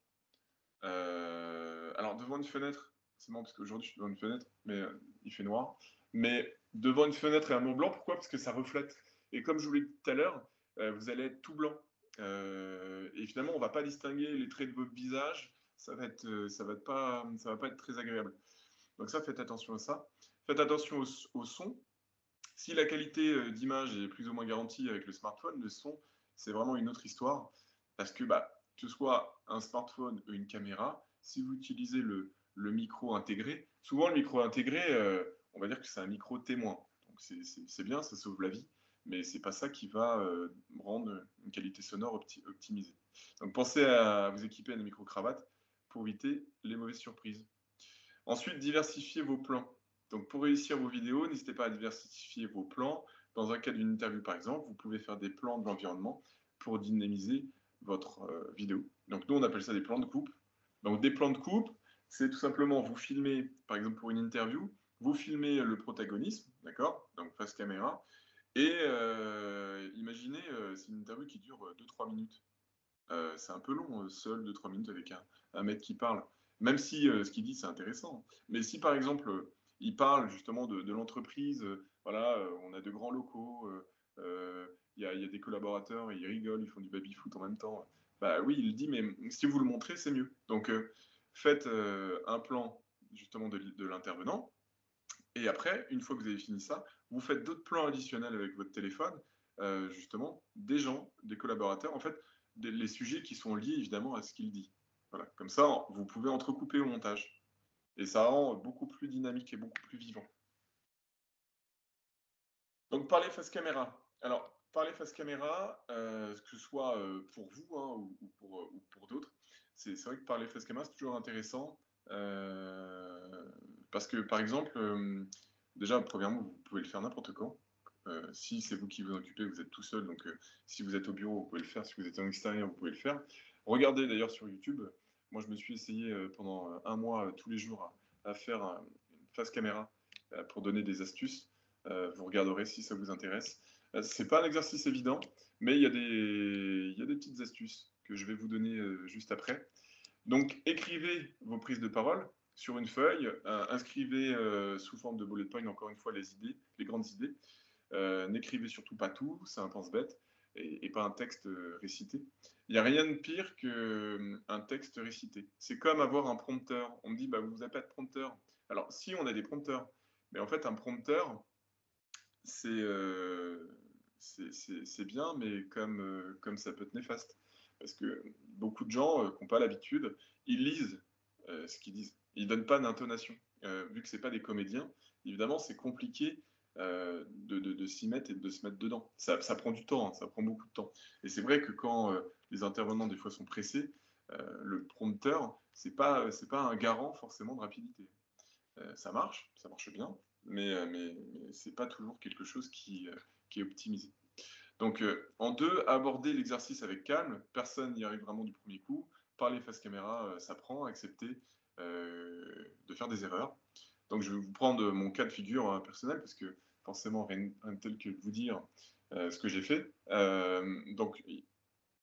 Alors devant une fenêtre, c'est marrant parce qu'aujourd'hui je suis devant une fenêtre, mais il fait noir. Mais devant une fenêtre et un mur blanc, pourquoi? Parce que ça reflète. Et comme je vous l'ai dit tout à l'heure, vous allez être tout blanc. Et finalement, on ne va pas distinguer les traits de votre visage. Ça va pas être très agréable. Donc ça, faites attention à ça. Faites attention au son. Si la qualité d'image est plus ou moins garantie avec le smartphone, le son, c'est vraiment une autre histoire. Parce que, que ce soit un smartphone ou une caméra, si vous utilisez le le micro intégré. Souvent, le micro intégré, on va dire que c'est un micro témoin. Donc, c'est bien, ça sauve la vie, mais c'est pas ça qui va rendre une qualité sonore optimisée. Donc, pensez à vous équiper d'un micro-cravate pour éviter les mauvaises surprises. Ensuite, diversifiez vos plans. Donc, pour réussir vos vidéos, n'hésitez pas à diversifier vos plans. Dans un cas d'une interview, par exemple, vous pouvez faire des plans de l'environnement pour dynamiser votre vidéo. Donc, nous, on appelle ça des plans de coupe. Donc, des plans de coupe, c'est tout simplement vous filmez, par exemple, pour une interview, vous filmez le protagoniste, d'accord? Donc, face caméra. Et imaginez, c'est une interview qui dure 2-3 minutes. C'est un peu long, seul, 2-3 minutes avec un mec qui parle. Même si ce qu'il dit, c'est intéressant. Mais si, par exemple, il parle justement de l'entreprise, voilà, on a de grands locaux, il y a des collaborateurs, ils rigolent, ils font du baby-foot en même temps. Bah oui, il le dit, mais si vous le montrez, c'est mieux. Donc, faites un plan justement de l'intervenant. Et après, une fois que vous avez fini ça, vous faites d'autres plans additionnels avec votre téléphone, justement, des gens, des collaborateurs, en fait, les sujets qui sont liés évidemment à ce qu'il dit. Voilà. Comme ça, vous pouvez entrecouper au montage. Et ça rend beaucoup plus dynamique et beaucoup plus vivant. Donc, parler face caméra. Alors, parler face caméra, que ce soit pour vous hein, ou pour d'autres, c'est vrai que parler face caméra, c'est toujours intéressant. Parce que, par exemple, déjà, premièrement, vous pouvez le faire n'importe quand. Si c'est vous qui vous occupez, vous êtes tout seul. Donc, si vous êtes au bureau, vous pouvez le faire. Si vous êtes en extérieur, vous pouvez le faire. Regardez d'ailleurs sur YouTube. Moi, je me suis essayé pendant un mois, tous les jours, à faire une face caméra pour donner des astuces. Vous regarderez si ça vous intéresse. C'est pas un exercice évident, mais il y a des petites astuces que je vais vous donner juste après. Donc, écrivez vos prises de parole sur une feuille, inscrivez sous forme de bullet point, encore une fois, les idées, les grandes idées. N'écrivez surtout pas tout, c'est un pense-bête, et pas un texte récité. Il n'y a rien de pire qu'un texte récité. C'est comme avoir un prompteur. On me dit, bah, vous n'avez pas de prompteur. Alors, si, on a des prompteurs, mais en fait, un prompteur, c'est bien, mais comme ça peut être néfaste. Parce que beaucoup de gens qui n'ont pas l'habitude, ils lisent ce qu'ils disent. Ils ne donnent pas d'intonation. Vu que ce n'est pas des comédiens, évidemment, c'est compliqué de s'y mettre et de se mettre dedans. Ça prend du temps, hein, ça prend beaucoup de temps. Et c'est vrai que quand les intervenants, des fois, sont pressés, le prompteur, c'est pas un garant forcément de rapidité. Ça marche bien, mais ce n'est pas toujours quelque chose qui est optimisé. Donc, en deux, aborder l'exercice avec calme. Personne n'y arrive vraiment du premier coup. Parler face caméra, ça prend. Accepter de faire des erreurs. Donc, je vais vous prendre mon cas de figure personnel, parce que forcément, rien de tel que de vous dire ce que j'ai fait. Donc,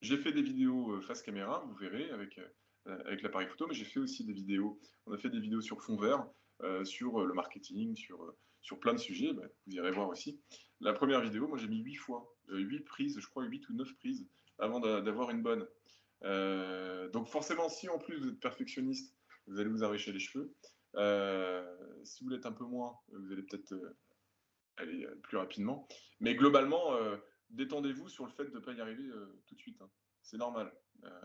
j'ai fait des vidéos face caméra, vous verrez, avec l'appareil photo, mais j'ai fait aussi des vidéos. On a fait des vidéos sur fond vert, sur le marketing, sur plein de sujets. Bah, vous irez voir aussi. La première vidéo, moi j'ai mis 8 fois, 8 prises, je crois 8 ou 9 prises, avant d'avoir une bonne. Donc forcément, si en plus vous êtes perfectionniste, vous allez vous arracher les cheveux. Si vous l'êtes un peu moins, vous allez peut-être aller plus rapidement. Mais globalement, détendez-vous sur le fait de ne pas y arriver tout de suite. Hein. C'est normal.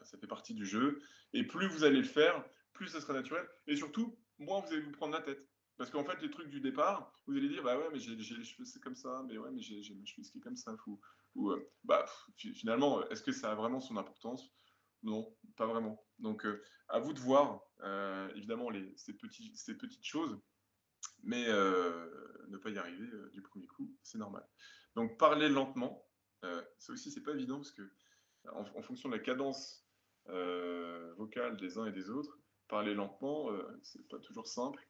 Ça fait partie du jeu. Et plus vous allez le faire, plus ça sera naturel. Et surtout, moins vous allez vous prendre la tête. Parce qu'en fait, les trucs du départ, vous allez dire, bah ouais, mais j'ai les cheveux, c'est comme ça, mais ouais, mais j'ai mes cheveux, c'est comme ça. Finalement, est-ce que ça a vraiment son importance? Non, pas vraiment. Donc, à vous de voir, évidemment, ces petites choses, mais ne pas y arriver du premier coup, c'est normal. Donc, parler lentement, ça aussi, c'est pas évident, parce que en fonction de la cadence vocale des uns et des autres, parler lentement, c'est pas toujours simple.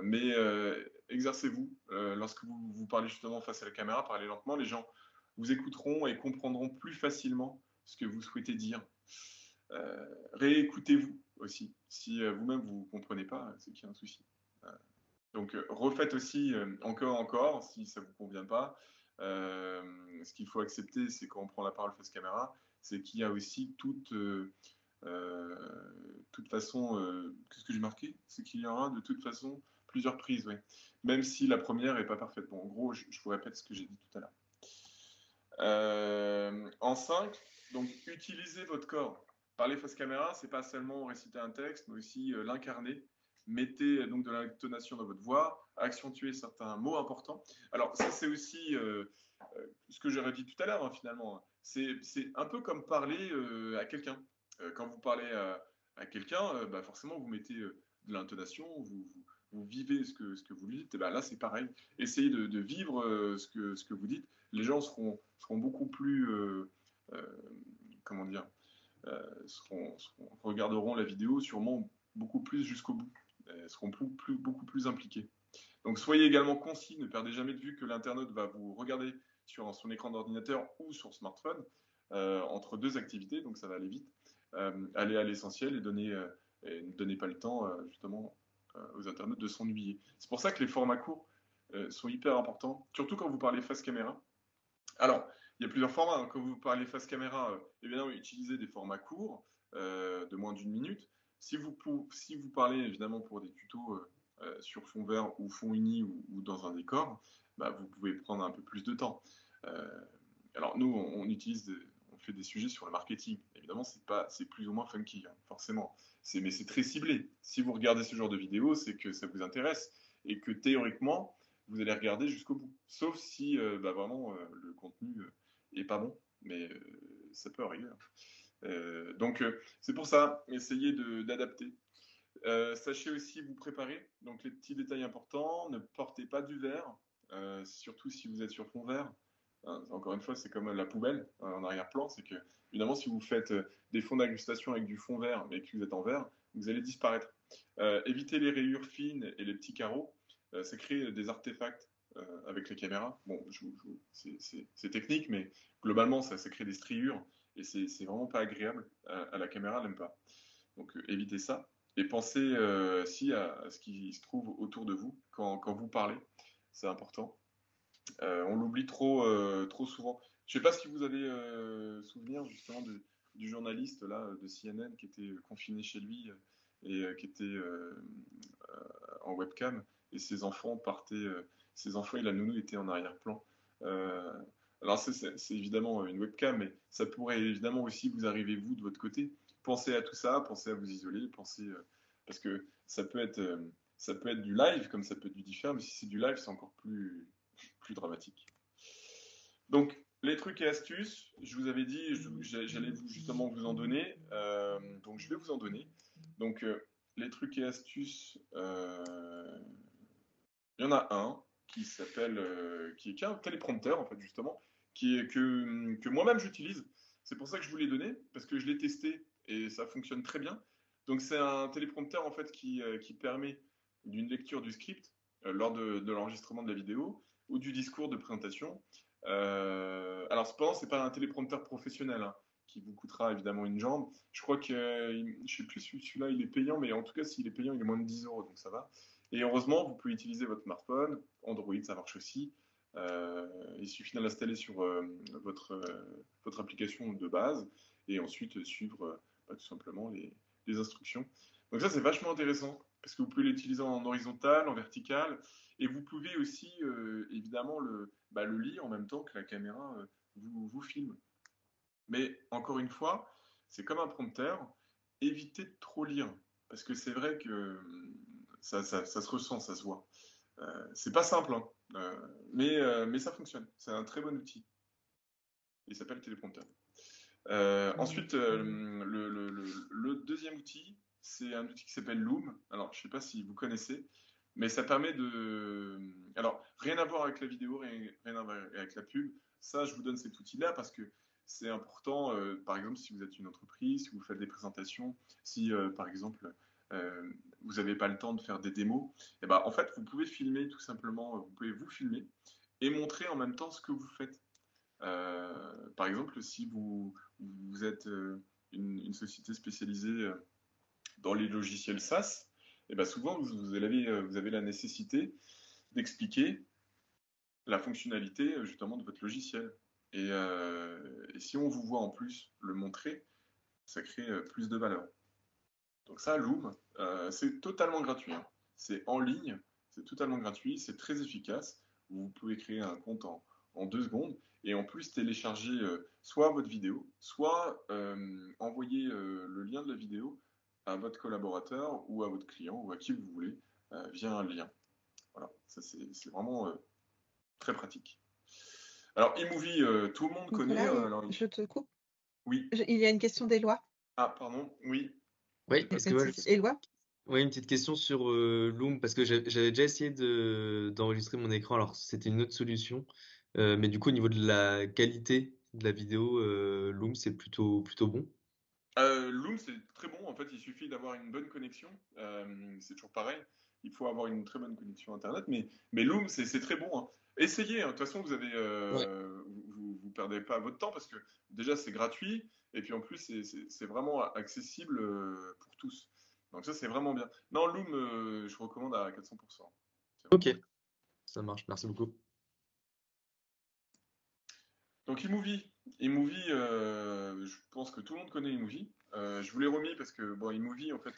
Mais exercez-vous. Lorsque vous parlez justement face à la caméra, parlez lentement, les gens vous écouteront et comprendront plus facilement ce que vous souhaitez dire. Réécoutez-vous aussi. Si vous-même vous ne comprenez pas, c'est qu'il y a un souci. Donc refaites aussi encore, si ça ne vous convient pas. Ce qu'il faut accepter, c'est quand on prend la parole face caméra, c'est qu'il y a aussi toute façon, qu'est-ce que j'ai marqué? C'est qu'il y aura de toute façon plusieurs prises, oui. Même si la première n'est pas parfaite. Bon, en gros, je vous répète ce que j'ai dit tout à l'heure. En 5, donc utilisez votre corps. Parler face caméra, c'est pas seulement réciter un texte, mais aussi l'incarner, mettez donc de l'intonation dans votre voix, accentuez certains mots importants. Alors ça, c'est aussi ce que j'aurais dit tout à l'heure, hein, finalement. C'est un peu comme parler à quelqu'un. Quand vous parlez à quelqu'un, bah, forcément, vous mettez de l'intonation, vous vivez ce que vous dites. Et ben là, c'est pareil. Essayez de vivre ce que vous dites. Les gens seront beaucoup plus, comment dire, regarderont la vidéo sûrement beaucoup plus jusqu'au bout, seront beaucoup plus impliqués. Donc soyez également concis, ne perdez jamais de vue que l'internaute va vous regarder sur son écran d'ordinateur ou sur smartphone entre deux activités, donc ça va aller vite. Allez à l'essentiel et ne donnez pas le temps justement aux internautes de s'ennuyer. C'est pour ça que les formats courts sont hyper importants, surtout quand vous parlez face caméra. Alors, il y a plusieurs formats. Hein. Quand vous parlez face caméra, évidemment, utilisez des formats courts de moins d'une minute. Si vous parlez évidemment pour des tutos sur fond vert ou fond uni ou dans un décor, bah, vous pouvez prendre un peu plus de temps. Alors nous, on fait des sujets sur le marketing. Évidemment, c'est plus ou moins funky, hein, forcément. Mais c'est très ciblé. Si vous regardez ce genre de vidéo, c'est que ça vous intéresse et que théoriquement, vous allez regarder jusqu'au bout. Sauf si bah, vraiment le contenu est pas bon, mais ça peut arriver. Donc c'est pour ça, essayez d'adapter. Sachez aussi vous préparer. Donc les petits détails importants, ne portez pas du vert, surtout si vous êtes sur fond vert. Encore une fois, c'est comme la poubelle en arrière-plan, c'est que évidemment si vous faites des fonds d'incrustation avec du fond vert, mais que vous êtes en vert, vous allez disparaître. Évitez les rayures fines et les petits carreaux. Ça crée des artefacts avec les caméras. Bon, c'est technique, mais globalement, ça crée des striures et c'est vraiment pas agréable. À la caméra, elle n'aime pas. Donc, évitez ça. Et pensez aussi à ce qui se trouve autour de vous quand vous parlez. C'est important. On l'oublie trop souvent. Je ne sais pas si vous avez souvenir justement du journaliste là, de CNN qui était confiné chez lui et qui était en webcam et ses enfants et la nounou étaient en arrière-plan. Alors c'est évidemment une webcam, mais ça pourrait évidemment aussi vous arriver vous de votre côté. Pensez à tout ça, pensez à vous isoler, parce que ça peut être du live comme ça peut être du différé, mais si c'est du live, c'est encore plus dramatique. Donc, les trucs et astuces, je vous avais dit, j'allais justement vous en donner, donc je vais vous en donner. Donc, les trucs et astuces, il y en a un qui s'appelle, qui est un téléprompteur, en fait, justement, que moi-même j'utilise. C'est pour ça que je vous l'ai donné, parce que je l'ai testé et ça fonctionne très bien. Donc, c'est un téléprompteur, en fait, qui permet d'une lecture du script lors de l'enregistrement de la vidéo ou du discours de présentation. Alors cependant, c'est pas un téléprompteur professionnel hein, qui vous coûtera évidemment une jambe. Je crois que, je sais plus si celui-là il est payant, mais en tout cas s'il est payant, il est moins de 10 €, donc ça va. Et heureusement, vous pouvez utiliser votre smartphone, Android, ça marche aussi. Il suffit de l'installer sur votre application de base et ensuite suivre tout simplement les instructions. Donc ça, c'est vachement intéressant parce que vous pouvez l'utiliser en horizontal, en vertical, et vous pouvez aussi évidemment le lire en même temps que la caméra vous filme. Mais encore une fois, c'est comme un prompteur, évitez de trop lire, parce que c'est vrai que ça se ressent, ça se voit. C'est pas simple, hein, mais ça fonctionne. C'est un très bon outil. Il s'appelle téléprompteur. Ensuite, le deuxième outil, c'est un outil qui s'appelle Loom. Alors, je ne sais pas si vous connaissez, mais ça permet de... Alors, rien à voir avec la vidéo, rien à voir avec la pub. Ça, je vous donne cet outil-là parce que c'est important, par exemple, si vous êtes une entreprise, si vous faites des présentations, si, par exemple, vous n'avez pas le temps de faire des démos, et ben, en fait, vous pouvez filmer tout simplement, vous pouvez vous filmer et montrer en même temps ce que vous faites. Par exemple, si vous êtes une société spécialisée dans les logiciels SaaS, et ben souvent vous avez la nécessité d'expliquer la fonctionnalité justement de votre logiciel. Et si on vous voit en plus le montrer, ça crée plus de valeur. Donc ça, Loom, c'est totalement gratuit. Hein. C'est en ligne, c'est totalement gratuit, c'est très efficace. Vous pouvez créer un compte en 2 secondes et en plus télécharger soit votre vidéo, soit envoyer le lien de la vidéo à votre collaborateur ou à votre client ou à qui vous voulez via un lien. Voilà, ça c'est vraiment très pratique. Alors, eMovie, tout le monde connaît. Nicolas, je te coupe. Oui. Il y a une question d'Éloi. Ah, pardon, oui. Oui, parce que moi, Éloi? ouais, une petite question sur Loom, parce que j'avais déjà essayé d'enregistrer mon écran, alors c'était une autre solution, mais du coup au niveau de la qualité de la vidéo, Loom c'est plutôt bon. Loom, c'est très bon. En fait, il suffit d'avoir une bonne connexion. C'est toujours pareil. Il faut avoir une très bonne connexion Internet. Mais Loom, c'est très bon. Hein. Essayez. Hein. De toute façon, Ouais. vous perdez pas votre temps parce que déjà, c'est gratuit. Et puis en plus, c'est vraiment accessible pour tous. Donc ça, c'est vraiment bien. Non, Loom, je recommande à 400%. Ok, ça marche, merci beaucoup. Donc eMovie, je pense que tout le monde connaît eMovie. Je vous l'ai remis parce que bon, eMovie, en fait,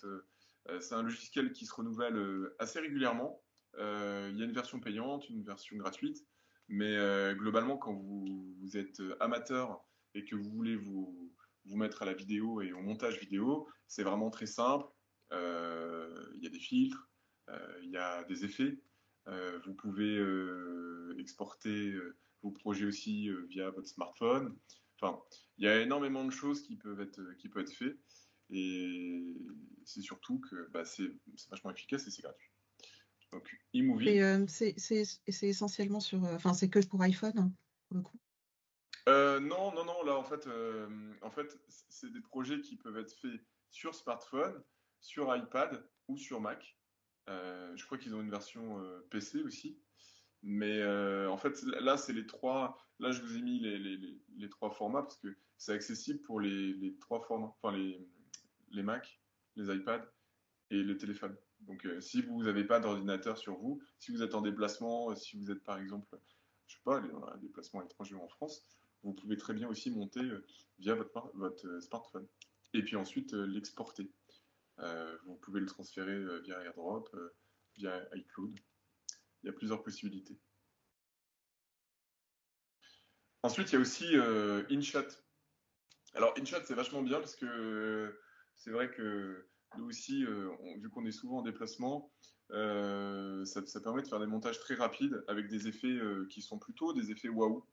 c'est un logiciel qui se renouvelle assez régulièrement. Il y a une version payante, une version gratuite, mais globalement, quand vous êtes amateur et que vous voulez vous mettre à la vidéo et au montage vidéo, c'est vraiment très simple. Il y a des filtres, il y a des effets. Vous pouvez exporter vos projets aussi via votre smartphone. Enfin, il y a énormément de choses qui peuvent être faites. Et c'est surtout que bah, c'est vachement efficace et c'est gratuit. Donc, eMovie. C'est essentiellement sur. Enfin, c'est que pour iPhone, hein, pour le coup. Non, là, en fait, c'est des projets qui peuvent être faits sur smartphone, sur iPad ou sur Mac. Je crois qu'ils ont une version PC aussi. Mais en fait, là, c'est les trois. Là, je vous ai mis les trois formats parce que c'est accessible pour les trois formats. Enfin, les Mac, les iPads et le téléphone. Donc, si vous n'avez pas d'ordinateur sur vous, si vous êtes en déplacement, si vous êtes par exemple, je sais pas, dans un déplacement à l'étranger ou en France, vous pouvez très bien aussi monter via votre smartphone. Et puis ensuite, l'exporter. Vous pouvez le transférer via AirDrop, via iCloud. Il y a plusieurs possibilités. Ensuite, il y a aussi InShot. Alors, InShot, c'est vachement bien parce que c'est vrai que nous aussi, vu qu'on est souvent en déplacement, ça permet de faire des montages très rapides avec des effets qui sont plutôt des effets waouh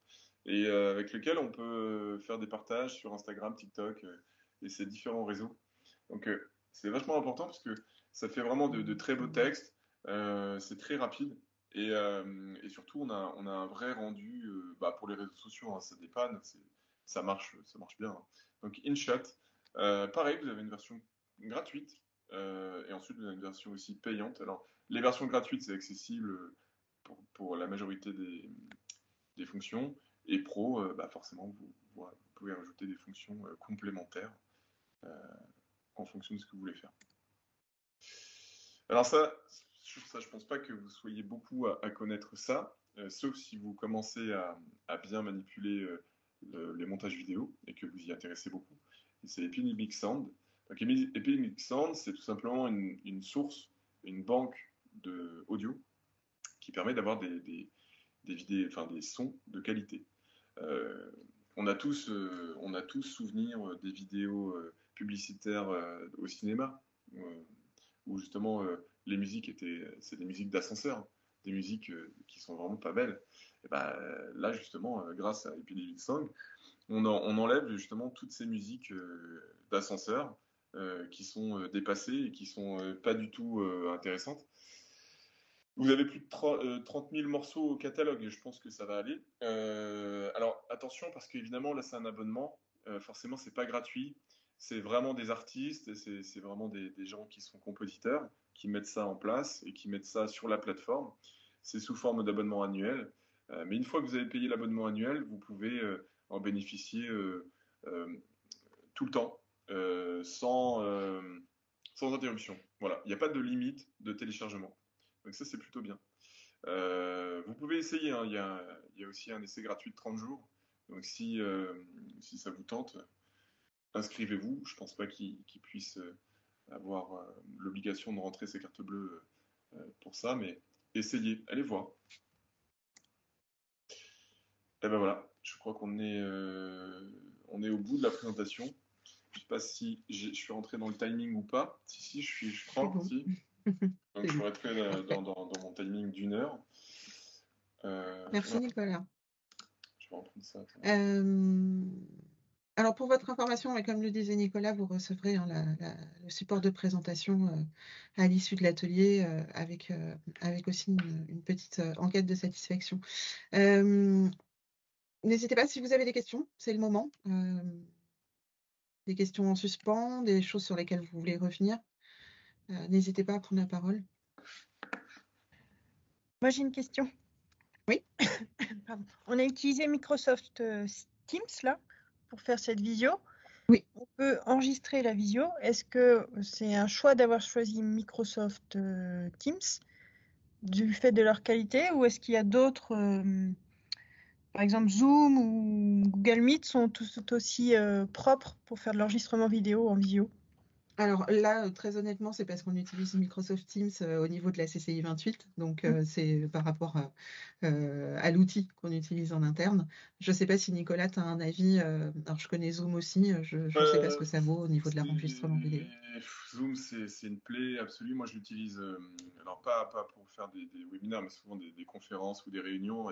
et avec lesquels on peut faire des partages sur Instagram, TikTok et ces différents réseaux. Donc, c'est vachement important parce que ça fait vraiment de très beaux textes, c'est très rapide. Et surtout, on a un vrai rendu bah, pour les réseaux sociaux, hein, ça dépanne, ça marche bien. Hein. Donc InShot, pareil, vous avez une version gratuite et ensuite vous avez une version aussi payante. Alors les versions gratuites, c'est accessible pour la majorité des fonctions et pro, bah, forcément, vous pouvez rajouter des fonctions complémentaires en fonction de ce que vous voulez faire. Alors ça, je pense pas que vous soyez beaucoup à connaître ça, sauf si vous commencez à bien manipuler les montages vidéo et que vous y intéressez beaucoup. C'est Epidemic Sound. Donc Epidemic Sound, c'est tout simplement une source, une banque audio qui permet d'avoir des vidéos, enfin des sons de qualité. On a tous souvenir des vidéos publicitaires au cinéma où justement les musiques c'est des musiques d'ascenseur, des musiques qui sont vraiment pas belles. Et bah, là justement, grâce à Epidemic Sound, on enlève justement toutes ces musiques d'ascenseur qui sont dépassées et qui sont pas du tout intéressantes. Vous avez plus de 30 000 morceaux au catalogue, je pense que ça va aller. Alors attention, parce qu'évidemment, là c'est un abonnement, forcément c'est pas gratuit, c'est vraiment des artistes, c'est vraiment des gens qui sont compositeurs, qui mettent ça en place et qui mettent ça sur la plateforme. C'est sous forme d'abonnement annuel. Mais une fois que vous avez payé l'abonnement annuel, vous pouvez en bénéficier tout le temps, sans interruption. Voilà, il n'y a pas de limite de téléchargement. Donc ça, c'est plutôt bien. Vous pouvez essayer, hein. Il y a aussi un essai gratuit de 30 jours. Donc si ça vous tente, inscrivez-vous. Je ne pense pas qu'il puisse avoir l'obligation de rentrer ses cartes bleues pour ça, mais essayez, allez voir. Et ben voilà, je crois qu'on est au bout de la présentation. Je ne sais pas si je suis rentré dans le timing ou pas. Si, je crois. Bon. Si. Donc, je pourrais être dans mon timing d'1 heure. Merci, Nicolas. Je vais reprendre ça. Alors, pour votre information, et comme le disait Nicolas, vous recevrez le support de présentation à l'issue de l'atelier avec aussi une petite enquête de satisfaction. N'hésitez pas, si vous avez des questions, c'est le moment. Des questions en suspens, des choses sur lesquelles vous voulez revenir. N'hésitez pas à prendre la parole. Moi, j'ai une question. Oui. Pardon. On a utilisé Microsoft Teams là pour faire cette visio. Oui. On peut enregistrer la visio. Est-ce que c'est un choix d'avoir choisi Microsoft Teams du fait de leur qualité, ou est-ce qu'il y a d'autres, par exemple Zoom ou Google Meet sont tout aussi propres pour faire de l'enregistrement vidéo en visio? Alors là, très honnêtement, c'est parce qu'on utilise Microsoft Teams au niveau de la CCI 28, donc c'est par rapport à l'outil qu'on utilise en interne. Je ne sais pas si Nicolas, tu as un avis. Alors je connais Zoom aussi, je ne sais pas ce que ça vaut au niveau de l'enregistrement vidéo. Zoom, c'est une plaie absolue. Moi, je l'utilise, alors pas pour faire des webinaires, mais souvent des conférences ou des réunions.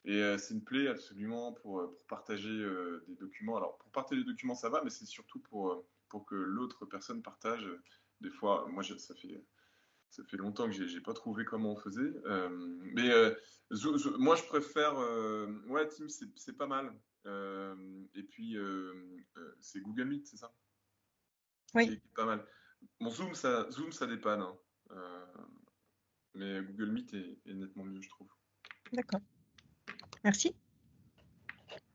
Et c'est une plaie absolument pour partager des documents. Alors, pour partager des documents, ça va, mais c'est surtout pour que l'autre personne partage. Des fois, moi, ça fait longtemps que j'ai pas trouvé comment on faisait. Moi, je préfère. Ouais, Teams, c'est pas mal. Et puis, c'est Google Meet, c'est ça? Oui. Qui est pas mal. Bon, Zoom, ça dépanne. Hein. Mais Google Meet est nettement mieux, je trouve. D'accord. Merci.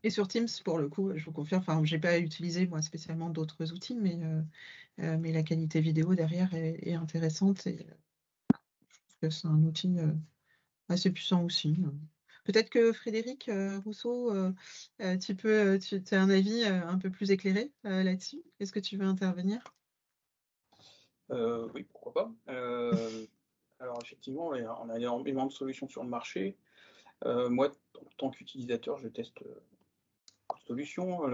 Et sur Teams, pour le coup, je vous confirme, enfin, j'ai pas utilisé moi spécialement d'autres outils, mais la qualité vidéo derrière est intéressante et je trouve que c'est un outil assez puissant aussi. Peut-être que Frédéric Rousseau, tu as un avis un peu plus éclairé là-dessus. Est-ce que tu veux intervenir? Oui, pourquoi pas. Alors effectivement, on a énormément de solutions sur le marché. Moi, en tant qu'utilisateur, je teste beaucoup de solutions.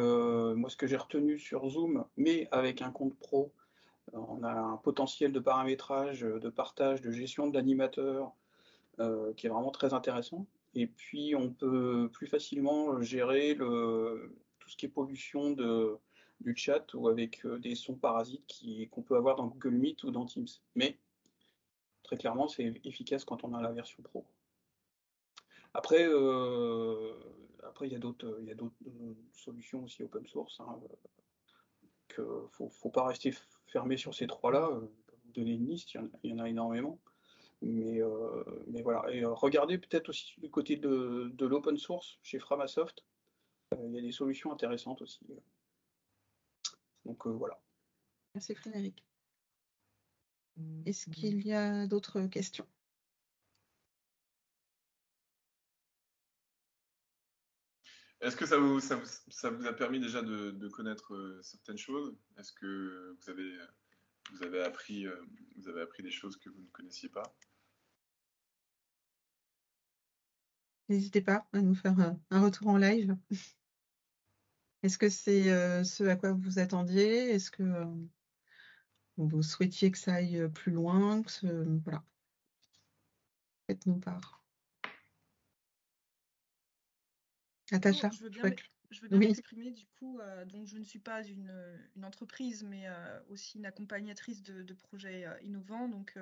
Moi, ce que j'ai retenu sur Zoom, mais avec un compte pro, on a un potentiel de paramétrage, de partage, de gestion de l'animateur qui est vraiment très intéressant. Et puis, on peut plus facilement gérer tout ce qui est pollution du chat ou avec des sons parasites qu'on peut avoir dans Google Meet ou dans Teams. Mais très clairement, c'est efficace quand on a la version pro. Après, il y a d'autres solutions aussi open source. Hein, faut pas rester fermé sur ces trois-là. Je vais vous donner une liste, il y en a énormément. Mais voilà. Et regardez peut-être aussi du côté de l'open source chez Framasoft. Il y a des solutions intéressantes aussi. Donc voilà. Merci Frédéric. Est-ce qu'il y a d'autres questions? Est-ce que ça vous a permis déjà de connaître certaines choses? Est-ce que vous avez appris des choses que vous ne connaissiez pas? N'hésitez pas à nous faire un retour en live. Est-ce que c'est ce à quoi vous attendiez? Est-ce que vous souhaitiez que ça aille plus loin? Voilà. Faites-nous part. Natacha, Je veux bien m'exprimer du coup. Donc je ne suis pas une entreprise, mais aussi une accompagnatrice de projets innovants. Donc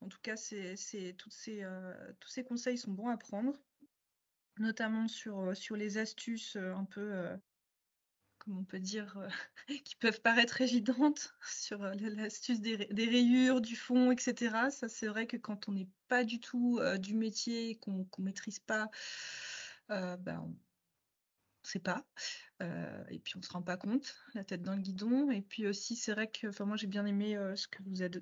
en tout cas, tous ces conseils sont bons à prendre, notamment sur les astuces un peu, comment on peut dire, qui peuvent paraître évidentes, sur l'astuce des rayures, du fond, etc. Ça, c'est vrai que quand on n'est pas du tout du métier, qu'on ne maîtrise pas, on ne sait pas. Et puis on ne se rend pas compte, la tête dans le guidon. Et puis aussi, c'est vrai que moi j'ai bien aimé ce que vous avez,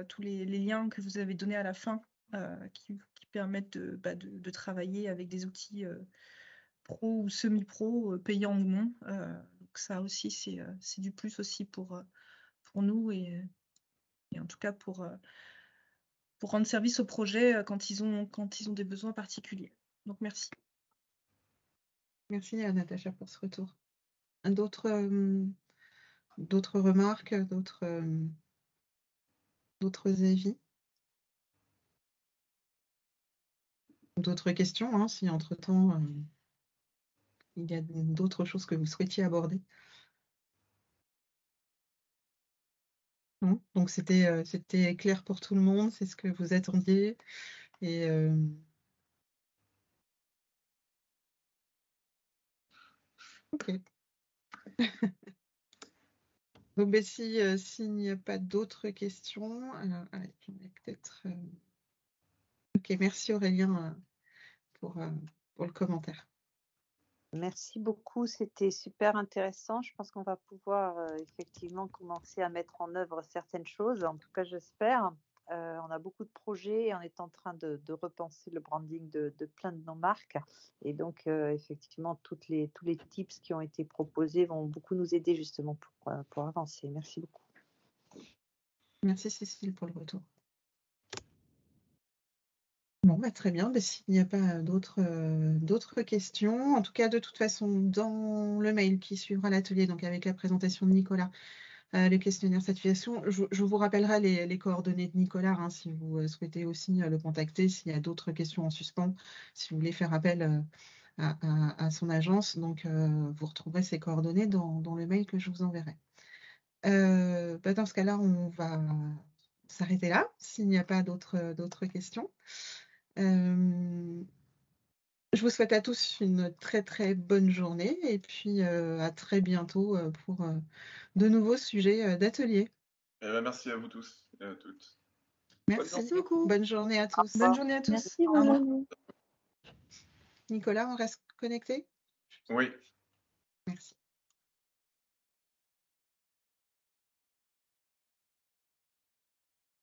tous les liens que vous avez donnés à la fin, qui permettent de travailler avec des outils pro ou semi-pro, payants ou non. Donc ça aussi, c'est du plus aussi pour nous et en tout cas pour rendre service au projet quand ils ont des besoins particuliers. Donc merci. Merci Natacha pour ce retour. D'autres D'autres remarques, d'autres avis? D'autres questions, hein, si entre-temps, il y a d'autres choses que vous souhaitiez aborder? Non? Donc c'était clair pour tout le monde, c'est ce que vous attendiez et OK. Donc ben, s'il n'y a pas d'autres questions, alors allez, j'en ai peut-être. OK, merci Aurélien pour le commentaire. Merci beaucoup, c'était super intéressant. Je pense qu'on va pouvoir effectivement commencer à mettre en œuvre certaines choses, en tout cas j'espère. On a beaucoup de projets et on est en train de repenser le branding de plein de nos marques. Et donc effectivement, tous les tips qui ont été proposés vont beaucoup nous aider justement pour avancer. Merci beaucoup. Merci Cécile pour le retour. Bon, bah, très bien. Bah, s'il n'y a pas d'autres questions, en tout cas, de toute façon, dans le mail qui suivra l'atelier, donc avec la présentation de Nicolas, le questionnaire certification, je vous rappellerai les coordonnées de Nicolas, hein, si vous souhaitez aussi le contacter, s'il y a d'autres questions en suspens, si vous voulez faire appel à son agence. Donc, vous retrouverez ses coordonnées dans le mail que je vous enverrai. Bah, dans ce cas-là, on va s'arrêter là, s'il n'y a pas d'autres questions. Je vous souhaite à tous une très très bonne journée et puis à très bientôt pour de nouveaux sujets d'atelier. Merci à vous tous et à toutes. Merci beaucoup. Bonne journée à tous. Bonne journée à tous. Merci, Au revoir. Nicolas, on reste connecté? Oui. Merci.